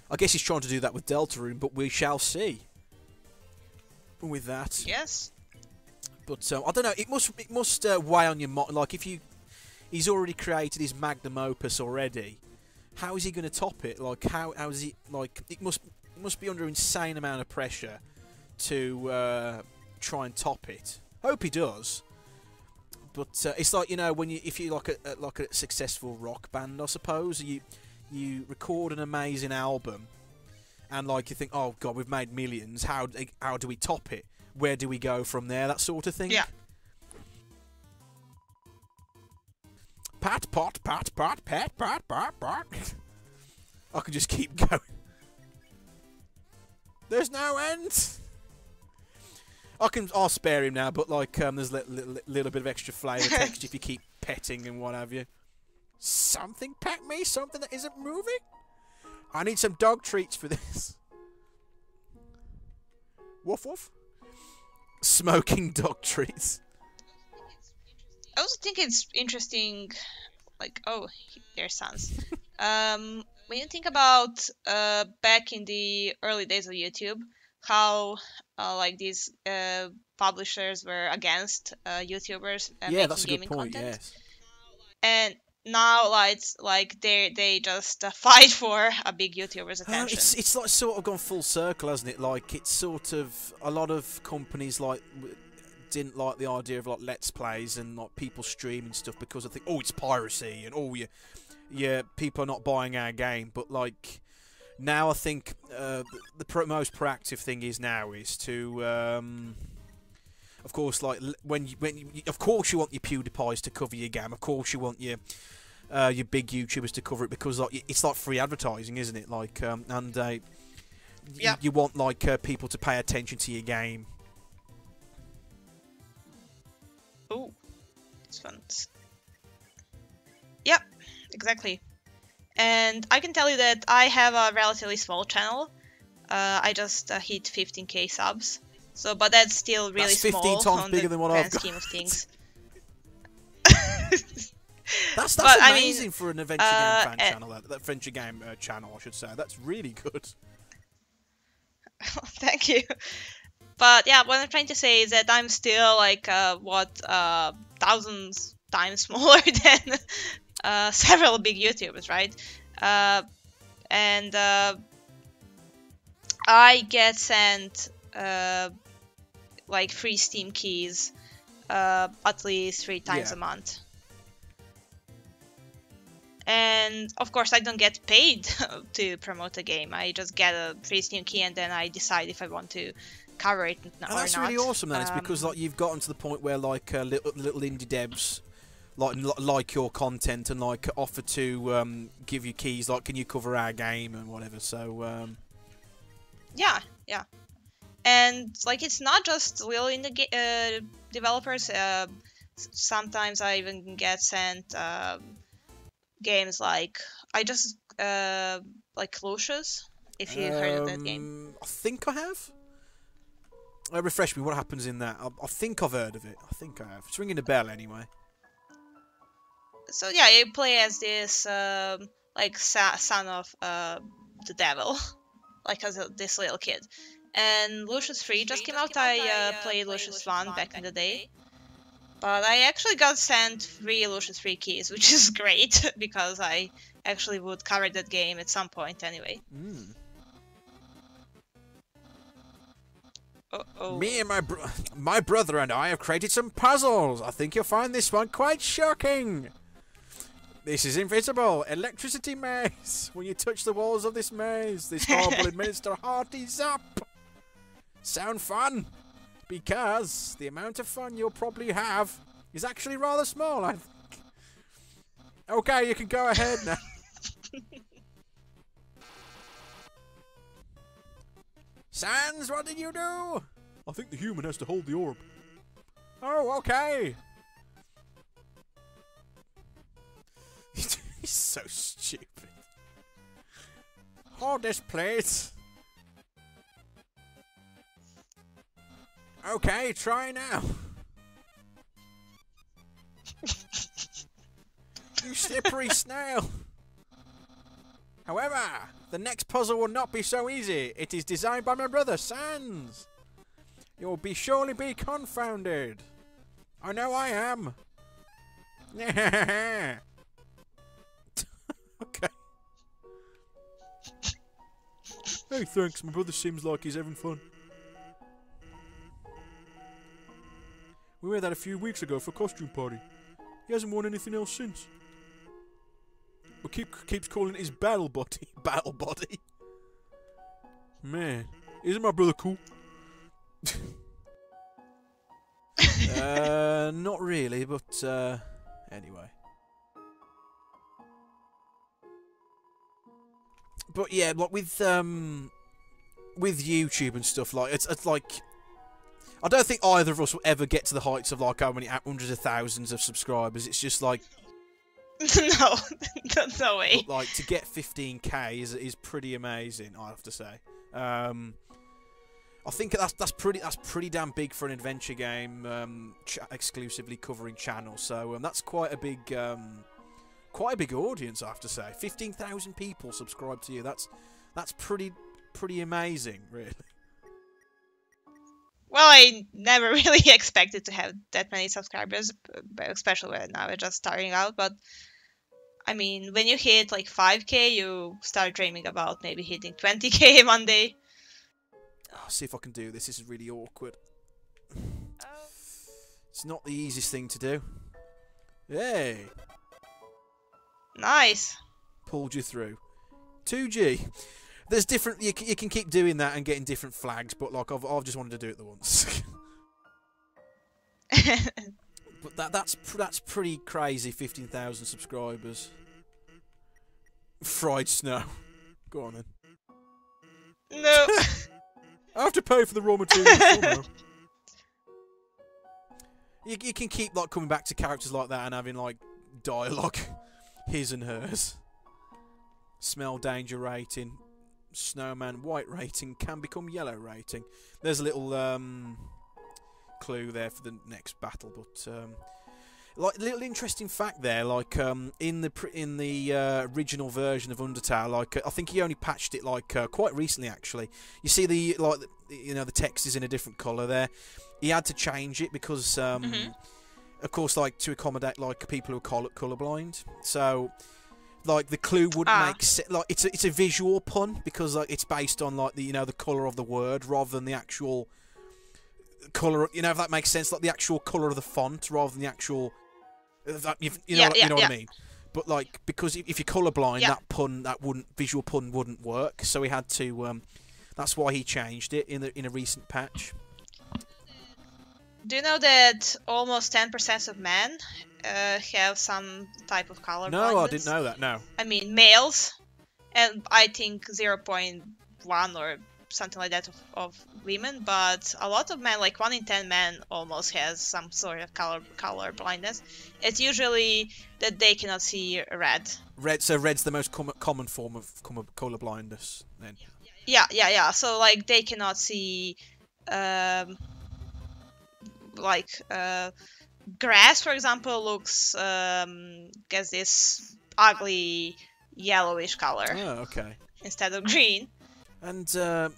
I guess he's trying to do that with Deltarune, but we shall see with that. Yes. But I don't know. It must weigh on your mind. Like, if he's already created his magnum opus already, how is he going to top it? Like, how is he? Like, it must be under an insane amount of pressure to try and top it. Hope he does. But it's like, you know, when if you like a successful rock band, I suppose you record an amazing album, and like you think, oh god, we've made millions. How do we top it? Where do we go from there? That sort of thing. Yeah. Pat, pot, pat, pat, pat, pat, pat, pat. I could just keep going. There's no end. I'll spare him now, but like there's a little bit of extra flavour text if you keep petting and what have you. Something pet me? Something that isn't moving? I need some dog treats for this. Woof woof. Smoking dog treats. I also think it's interesting, like, oh, there's Sans. When you think about back in the early days of YouTube, how like these publishers were against YouTubers making that's a gaming good point. content. Yes. And now, like, it's like they just fight for a big YouTuber's attention. It's like sort of gone full circle, hasn't it? Like, it's sort of a lot of companies like didn't like the idea of like let's plays and like people streaming stuff because I think, oh, it's piracy and oh yeah people are not buying our game. But like now I think the most proactive thing is to of course, like when you of course you want your PewDiePies to cover your game. Of course you want your big YouTubers to cover it, because like it's like free advertising, isn't it? Like and you want like people to pay attention to your game. Oh, it's fun. Yep, exactly. And I can tell you that I have a relatively small channel. I just hit 15k subs. So, but that's still really small 15 times on bigger the than what grand I've got. scheme of things. That's but, amazing, I mean, for an adventure game fan channel. That adventure game channel, I should say. That's really good. Thank you. But yeah, what I'm trying to say is that I'm still like thousands times smaller than several big YouTubers, right? And I get sent like free Steam keys at least 3 times a month. And of course I don't get paid to promote a game. I just get a free Steam key and then I decide if I want to cover it or not. That's really awesome, then. It's because like you've gotten to the point where like little indie devs like your content and like offer to give you keys, like, can you cover our game and whatever. So yeah. And like it's not just little indie developers. Sometimes I even get sent games like I just like Lucius, if you heard of that game. I think I have. Refresh me, what happens in that? I think I've heard of it. I think I have. It's ringing a bell anyway. So yeah, you play as this like son of the devil, like as this little kid. And Lucius 3 just came out. I played Lucius 1 back in the day. But I actually got sent 3 Lucius 3 keys, which is great, because I actually would cover that game at some point anyway. Uh-oh. Me and my brother and I have created some puzzles. I think you'll find this one quite shocking. This is invisible. Electricity maze. When you touch the walls of this maze, this orb will administer a hearty zap. Sound fun? Because the amount of fun you'll probably have is actually rather small, I think. Okay, you can go ahead now. Sans, what did you do? I think the human has to hold the orb. Oh, okay. He's so stupid. Hold this, please. Okay, try now. You slippery snail. However, the next puzzle will not be so easy. It is designed by my brother, Sans. You will surely be confounded. I know I am. Okay. Hey, thanks. My brother seems like he's having fun. We made that a few weeks ago for a costume party. He hasn't worn anything else since. But keeps calling it his battle body. Battle body. Man, isn't my brother cool? Not really, but anyway. But yeah, like with YouTube and stuff, like it's like I don't think either of us will ever get to the heights of like how many hundreds of thousands of subscribers. It's just like no, no way. But, like to get 15k is pretty amazing, I have to say. I think that's pretty damn big for an adventure game exclusively covering channels. So that's quite a big audience, I have to say. 15,000 people subscribe to you. That's pretty amazing, really. Well, I never really expected to have that many subscribers, especially when I was just starting out. But I mean, when you hit like 5k, you start dreaming about maybe hitting 20k one day. I'll see if I can do this. This is really awkward. It's not the easiest thing to do. Hey! Nice! Pulled you through. 2G. There's different... You can keep doing that and getting different flags, but like I've just wanted to do it the once. But that's pretty crazy, 15,000 subscribers. Fried snow. Go on then. No! I have to pay for the raw materials. You can keep like coming back to characters like that and having like dialogue, his and hers. Smell danger rating, snowman white rating can become yellow rating. There's a little clue there for the next battle, but like a little interesting fact there. Like in the original version of Undertale, like I think he only patched it like quite recently actually. You see the the text is in a different colour there. He had to change it because of course like to accommodate like people who are colourblind. So like the clue wouldn't make sense. Like it's a visual pun because like it's based on like the the colour of the word rather than the actual colour. If that makes sense, like the actual colour of the font rather than the actual. You know what I mean? But like because if you're colourblind, that visual pun wouldn't work. So he had to. That's why he changed it in a recent patch. Do you know that almost 10% of men have some type of color blindness? No, I didn't know that. No. I mean males, and I think 0.1 or something like that of women, but a lot of men, like 1 in 10 men, almost has some sort of color blindness. It's usually that they cannot see red. So red's the most common form of color blindness, then. Yeah. So like they cannot see, grass, for example, looks gets this ugly yellowish color. Oh, okay. Instead of green. And I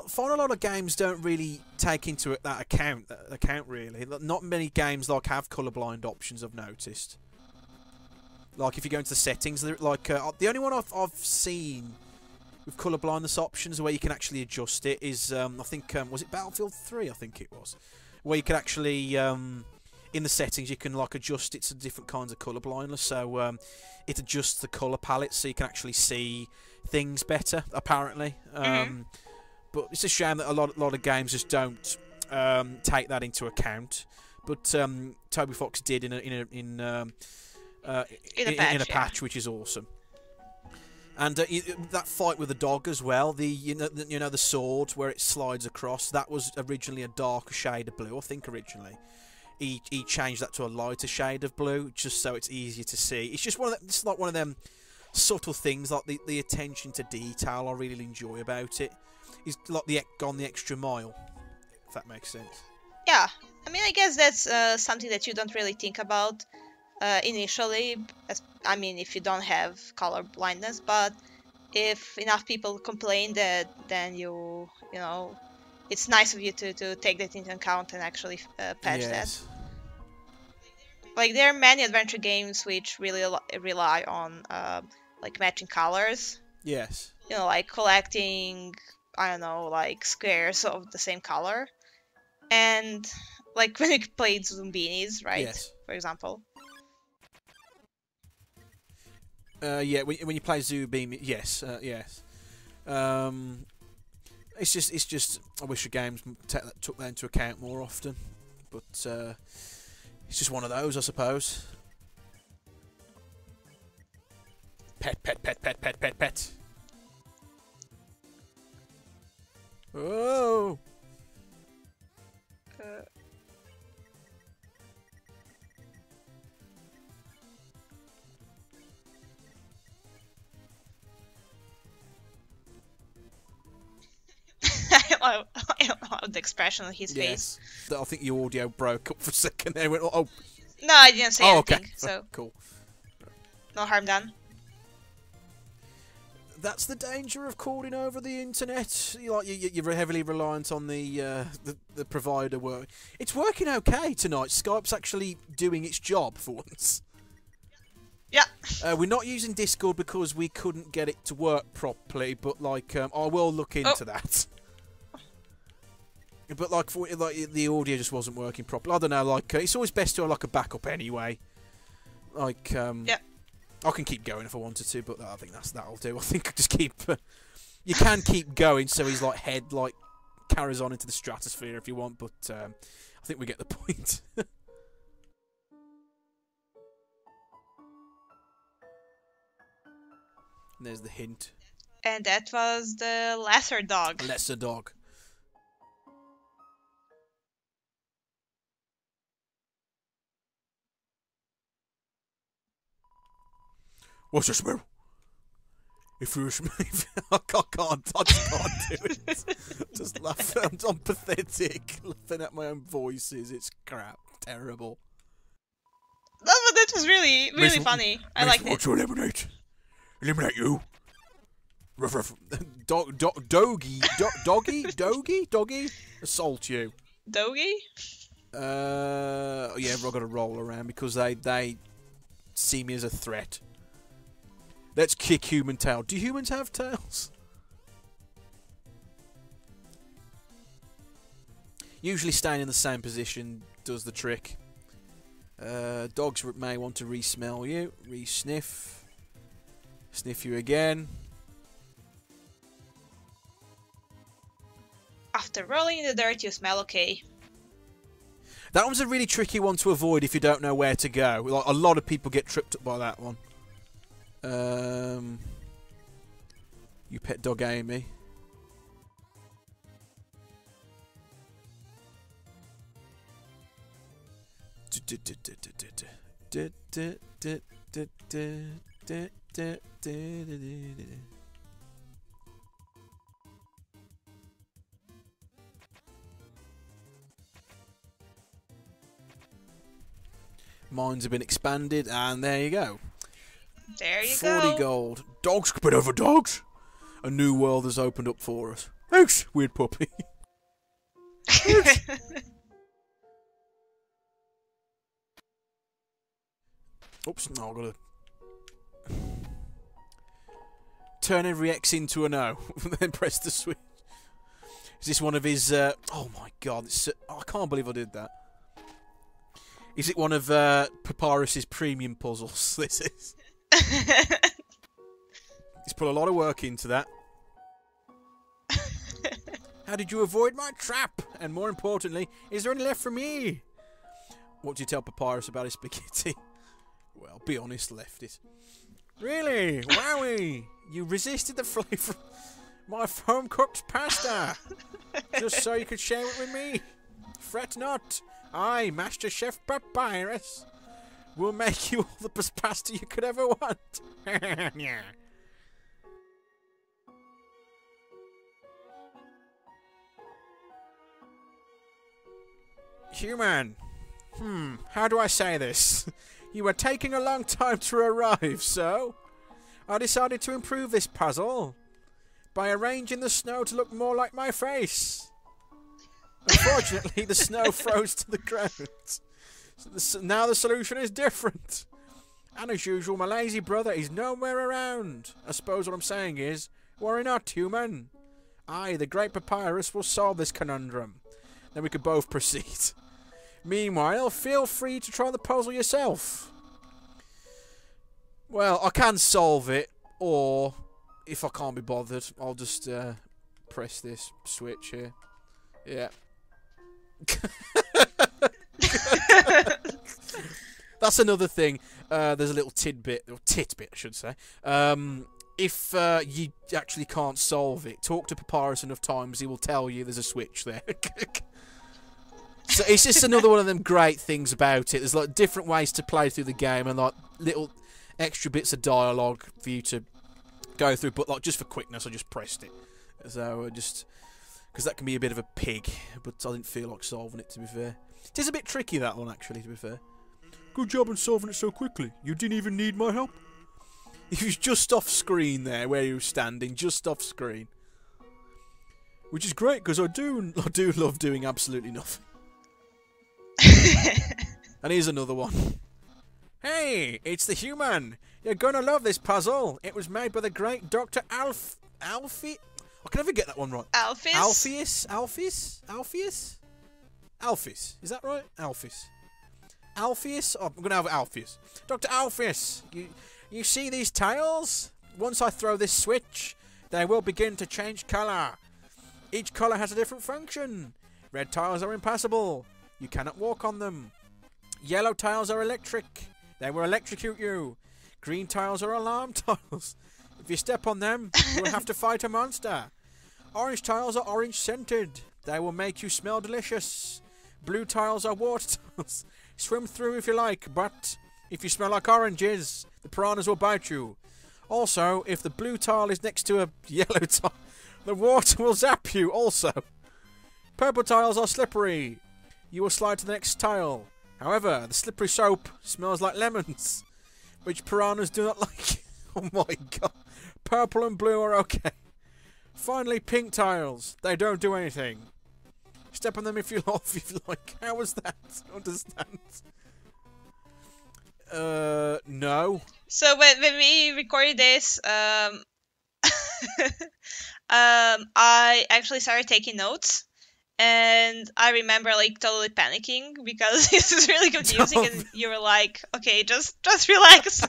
find a lot of games don't really take into that account really. Not many games like have colorblind options. I've noticed. Like if you go into the settings, like the only one I've seen with colorblindness options where you can actually adjust it is I think was it Battlefield 3? I think it was, where you could actually in the settings you can like adjust it to different kinds of colour blindness, so it adjusts the colour palette so you can actually see things better, apparently. But it's a shame that a lot of games just don't take that into account. But Toby Fox did in a patch, which is awesome. And that fight with the dog as well, the sword where it slides across, that was originally a darker shade of blue, I think originally. He changed that to a lighter shade of blue, just so it's easier to see. It's just it's like one of them subtle things, like the attention to detail I really enjoy about it. It's like gone the extra mile, if that makes sense. Yeah, I mean, I guess that's something that you don't really think about initially. I mean, if you don't have color blindness, but if enough people complain that, then you know, it's nice of you to take that into account and actually patch that. Like, there are many adventure games which really rely on like matching colors. Yes. You know, like collecting, I don't know, like squares of the same color. And like when you played Zombinis, right? Yes. For example. Yeah, when you play Zoobeam, yes, yes. It's just. I wish the games took that into account more often, but it's just one of those, I suppose. Pet. Oh. I love the expression on his face. I think your audio broke up for a second there. Went, oh. No, I didn't say anything. Okay. So Cool. No harm done. That's the danger of calling over the internet. You're heavily reliant on the provider work. It's working okay tonight. Skype's actually doing its job for once. Yeah. We're not using Discord because we couldn't get it to work properly, but like I will look into that. But like the audio just wasn't working properly. I don't know. Like it's always best to have like a backup anyway. Like yeah. I can keep going if I wanted to, but I think that'll do. I think I just keep. You can keep going, so his like head like carries on into the stratosphere if you want, but I think we get the point. And there's the hint. And that was the lesser dog. Lesser dog. What's the smell? If you smell, I just can't do it. Just laughing. I'm pathetic. Laughing at my own voices. It's crap. Terrible. No, but that was really funny. I liked it. Want to eliminate? Eliminate you. Doggy. Assault you. Doggy? Yeah, I've got to roll around because they see me as a threat. Let's kick human tail. Do humans have tails? Usually staying in the same position does the trick. Dogs may want to re-smell you. Re-sniff. Sniff you again. After rolling in the dirt, you smell okay. That one's a really tricky one to avoid if you don't know where to go. Like, a lot of people get tripped up by that one. You pet dog Amy. Mines have been expanded, and there you go. There you 40 go. 40 gold. Dogs compete over dogs. A new world has opened up for us. Thanks, weird puppy. Oops, no, I've got to turn every X into an O, then press the switch. Is this one of his... oh my god, I can't believe I did that. Is it one of Papyrus's premium puzzles? This is. He's put a lot of work into that. How did you avoid my trap? And more importantly, is there any left for me? What do you tell Papyrus about his spaghetti? Well, be honest, left it. Really? Wowie! You resisted the flavour of my home-cooked pasta! Just so you could share it with me. Fret not. I, Master Chef Papyrus, will make you all the pasta you could ever want. Yeah. Human. How do I say this? You were taking a long time to arrive, so I decided to improve this puzzle by arranging the snow to look more like my face. Unfortunately, the snow froze to the ground. So now the solution is different. And as usual, my lazy brother is nowhere around. I suppose what I'm saying is, worry not, human. I, the great Papyrus, will solve this conundrum. Then we could both proceed. Meanwhile, feel free to try the puzzle yourself. Well, I can solve it, or if I can't be bothered, I'll just press this switch here. Yeah. That's another thing. There's a little tidbit, or titbit, I should say. If you actually can't solve it, talk to Papyrus enough times, he will tell you there's a switch there. So it's just another one of them great things about it. There's like different ways to play through the game and like little extra bits of dialogue for you to go through. But like just for quickness, I just pressed it. So just because that can be a bit of a pig, but I didn't feel like solving it. To be fair, it is a bit tricky, that one actually. To be fair, good job on solving it so quickly. You didn't even need my help. He was just off screen there, where he was standing, just off screen, which is great because I do love doing absolutely nothing. And here's another one. Hey, it's the human. You're gonna love this puzzle. It was made by the great Dr. Alfie. I can never get that one right. Alpheus? Alpheus. Is that right? Alpheus? Oh, I'm gonna have Alpheus. Dr. Alpheus, you see these tiles? Once I throw this switch, they will begin to change colour. Each colour has a different function. Red tiles are impassable. You cannot walk on them. Yellow tiles are electric. They will electrocute you. Green tiles are alarm tiles. If you step on them, you will have to fight a monster. Orange tiles are orange scented. They will make you smell delicious. Blue tiles are water tiles. Swim through if you like, but if you smell like oranges, the piranhas will bite you. Also, if the blue tile is next to a yellow tile, the water will zap you also. Purple tiles are slippery. You will slide to the next tile. However, the slippery soap smells like lemons, which piranhas do not like. Oh my god. Purple and blue are okay. Finally, pink tiles. They don't do anything. Step on them if you like. How was that? I don't understand. No. So when we recorded this, I actually started taking notes. And I remember like totally panicking because this is really confusing, and you were like, "Okay, just relax."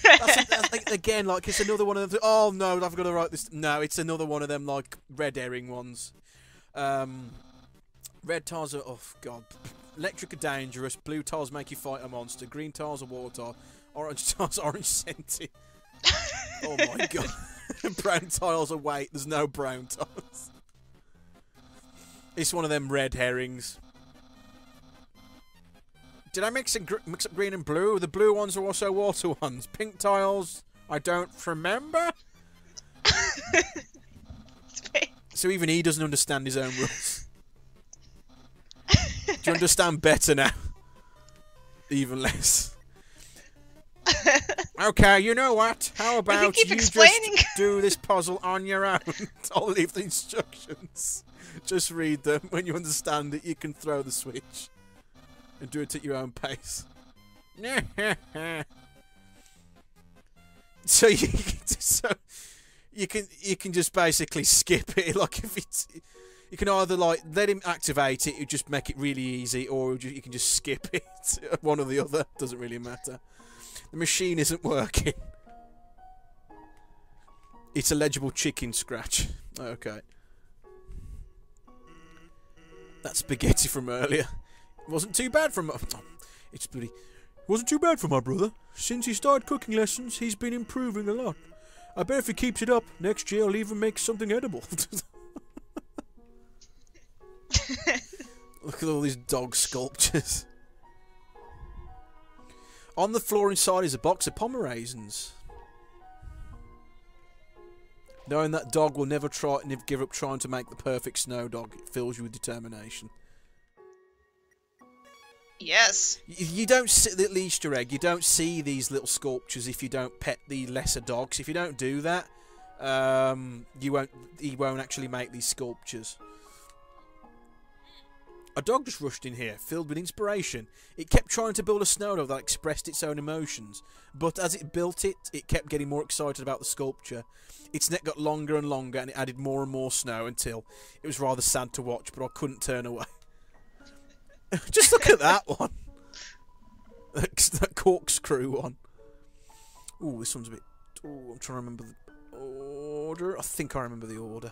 that's like, again, like it's another one of them. Oh no, I've got to write this. No, it's another one of them like red herring ones. Red tiles are god. Electric are dangerous. Blue tiles make you fight a monster. Green tiles are water tile. Orange tiles are orange scented. Oh my god. Brown tiles are white. There's no brown tiles. It's one of them red herrings. Did I mix up green and blue? The blue ones are also water ones. Pink tiles, I don't remember. So even he doesn't understand his own rules. Do you understand better now? Even less. Okay, you know what? How about you just do this puzzle on your own? I'll leave the instructions. Just read them. When you understand it, you can throw the switch and do it at your own pace. So you can just basically skip it. Like You can either like let him activate it, you just make it really easy, or you can just skip it. One or the other, doesn't really matter. The machine isn't working. It's a legible chicken scratch. Okay. That spaghetti from earlier. It wasn't too bad for my... It's bloody... Wasn't too bad for my brother. Since he started cooking lessons, he's been improving a lot. I bet if he keeps it up, next year I'll even make something edible. Look at all these dog sculptures. On the floor inside is a box of Pomeranians. Knowing that dog will never give up trying to make the perfect snow dog, it fills you with determination. Yes. You don't see the Easter egg. You don't see these little sculptures if you don't pet the lesser dogs. If you don't do that, he won't actually make these sculptures. A dog just rushed in here, filled with inspiration. It kept trying to build a snow dog that expressed its own emotions, but as it built it, it kept getting more excited about the sculpture. Its neck got longer and longer, and it added more and more snow until it was rather sad to watch, but I couldn't turn away. Just look at that one. That corkscrew one. Ooh, this one's a bit... Ooh, I'm trying to remember the order. I think I remember the order.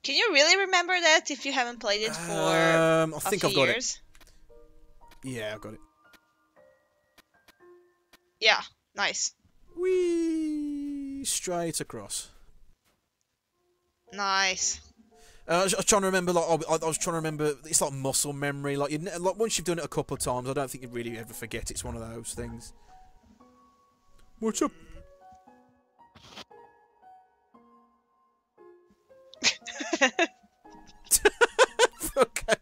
Can you really remember that if you haven't played it for I think I've got years? It. Yeah, I've got it. Yeah, nice. Whee! Straight across. Nice. I was trying to remember, like I was trying to remember. It's like muscle memory. Like once you've done it a couple of times, I don't think you really ever forget. It's one of those things. What's up? Okay.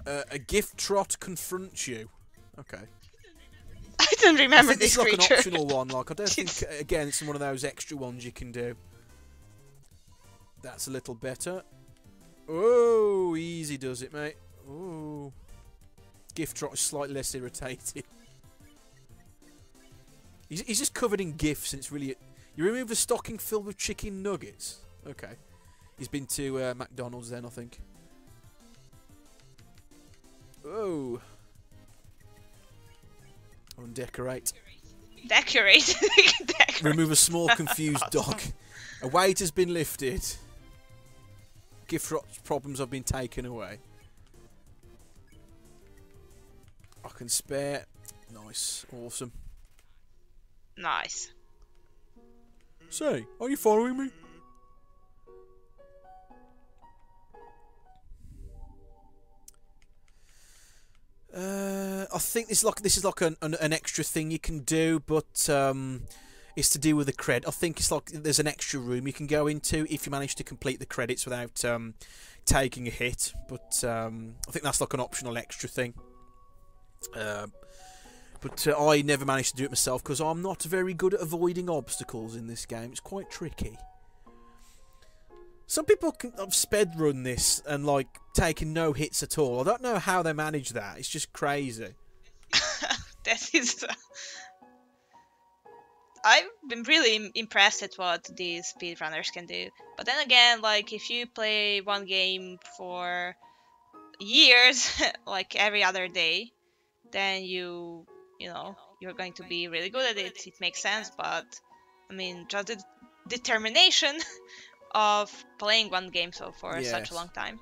A gift trot confronts you. Okay. I don't remember this It's like creature. an optional one. Like I don't think. Again, it's one of those extra ones you can do. That's a little better. Oh, easy does it, mate. Oh. Gift trot is slightly less irritating. He's just covered in gifts, and it's really... You remove a stocking filled with chicken nuggets. Okay. He's been to McDonald's then, I think. Oh. Undecorate. Decorate. Decorate. Remove a small confused dog. A weight has been lifted. Gift problems have been taken away. I can spare. Nice. Awesome. Nice. Say, are you following me? I think this is like an extra thing you can do, but it's to do with the cred. I think it's like there's an extra room you can go into if you manage to complete the credits without taking a hit. But I think that's like an optional extra thing. But I never managed to do it myself because I'm not very good at avoiding obstacles in this game. It's quite tricky. Some people have sped run this and like taking no hits at all. I don't know how they manage that. It's just crazy. That is... I've been really impressed at what these speedrunners can do. But then again, like, if you play one game for years, like every other day, then you know, you're going to be really good at it. It makes sense, but, I mean, just the determination of playing one game for such a long time.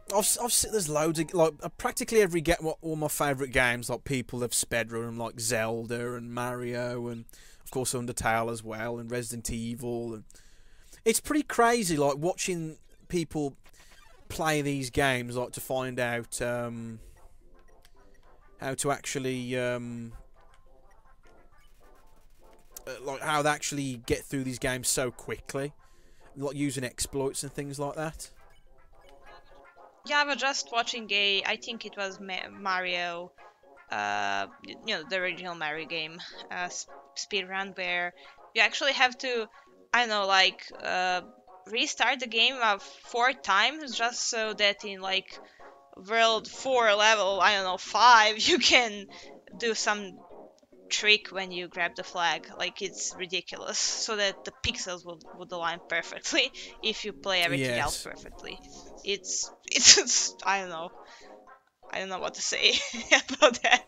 There's loads of like practically every all my favourite games, like people have spedrun them, like Zelda and Mario and of course Undertale as well and Resident Evil, and it's pretty crazy like watching people play these games, like to find out how to actually like how they actually get through these games so quickly, like using exploits and things like that. Yeah, I was just watching I think it was Mario, you know, the original Mario game, speedrun, where you actually have to, I don't know, like, restart the game 4 times just so that in, like, World 4 level, I don't know, 5, you can do some trick when you grab the flag. Like, it's ridiculous. So that the pixels would align perfectly if you play everything else perfectly. It's I don't know. I don't know what to say about that.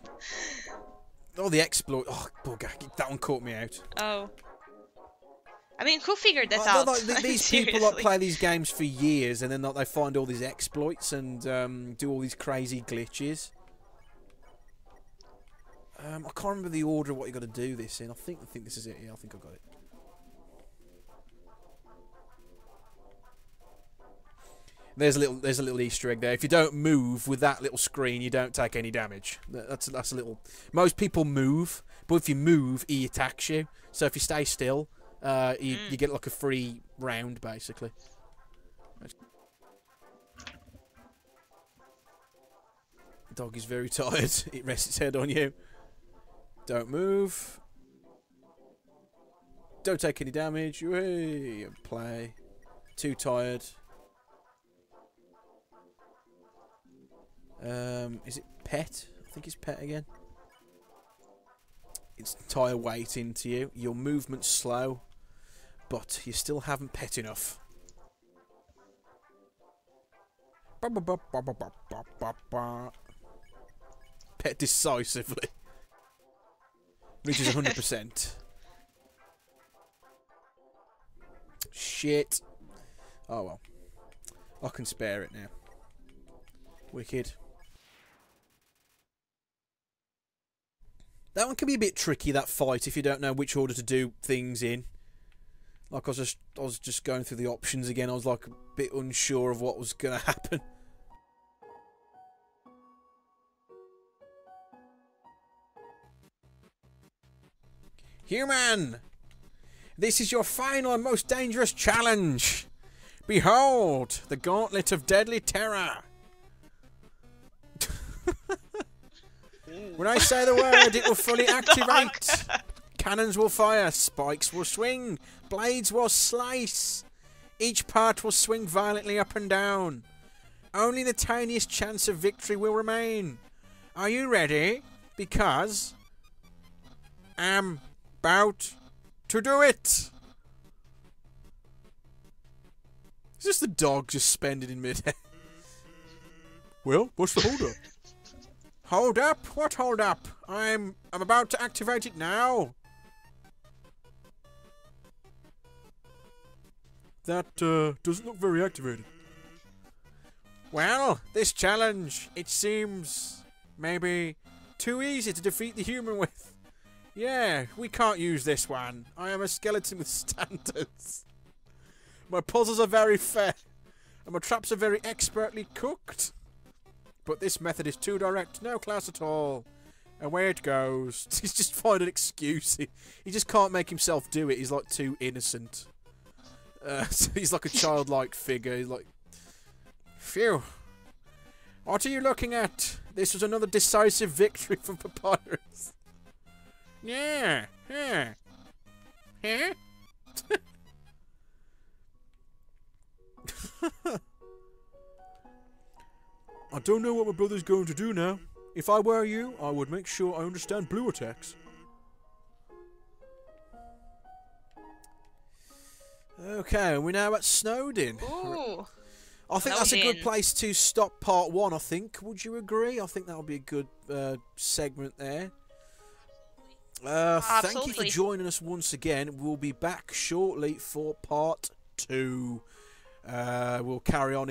Oh, the exploit. Oh, bugger. That one caught me out. Oh. I mean, who figured that out? Like, these people like play these games for years, and then like, they find all these exploits and do all these crazy glitches. I can't remember the order of what you got to do this in. I think this is it. Yeah, I think I got it. There's a little Easter egg there. If you don't move with that little screen, you don't take any damage. That's a little. Most people move, but if you move, he attacks you. So if you stay still, you get like a free round basically. The dog is very tired. It rests its head on you. Don't move. Don't take any damage. Hey, play. Too tired. Is it pet? I think it's pet again. Its entire weight into you. Your movement's slow, but you still haven't pet enough. Pet decisively. Reaches 100%. Shit. Oh well. I can spare it now. Wicked. That one can be a bit tricky, that fight, if you don't know which order to do things in. Like, I was just going through the options again. I was like a bit unsure of what was going to happen. Human! This is your final and most dangerous challenge. Behold, the gauntlet of deadly terror. When I say the word, it will fully activate. Cannons will fire, spikes will swing, blades will slice. Each part will swing violently up and down. Only the tiniest chance of victory will remain. Are you ready? Because I'm about to do it. Is this the dog just suspended in mid-air? Well, what's the hold up? Hold up? What hold up? I'm about to activate it now. That doesn't look very activated. Well, this challenge, it seems maybe too easy to defeat the human with. Yeah, we can't use this one. I am a skeleton with standards. My puzzles are very fair, and my traps are very expertly cooked. But this method is too direct, no class at all. Away it goes. He's just finding an excuse. He just can't make himself do it. He's like too innocent. So he's like a childlike figure. He's like, phew. What are you looking at? This was another decisive victory from Papyrus. Yeah. Huh? I don't know what my brother's going to do now. If I were you, I would make sure I understand blue attacks. Okay, we're now at Snowdin. Ooh. I think that's a good place to stop part one, I think. Would you agree? I think that would be a good segment there. Thank you for joining us once again. We'll be back shortly for part two. We'll carry on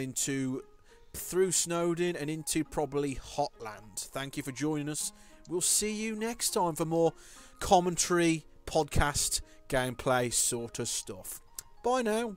through Snowdin and into probably Hotland. Thank you for joining us. We'll see you next time for more commentary, podcast, gameplay sort of stuff. Bye now.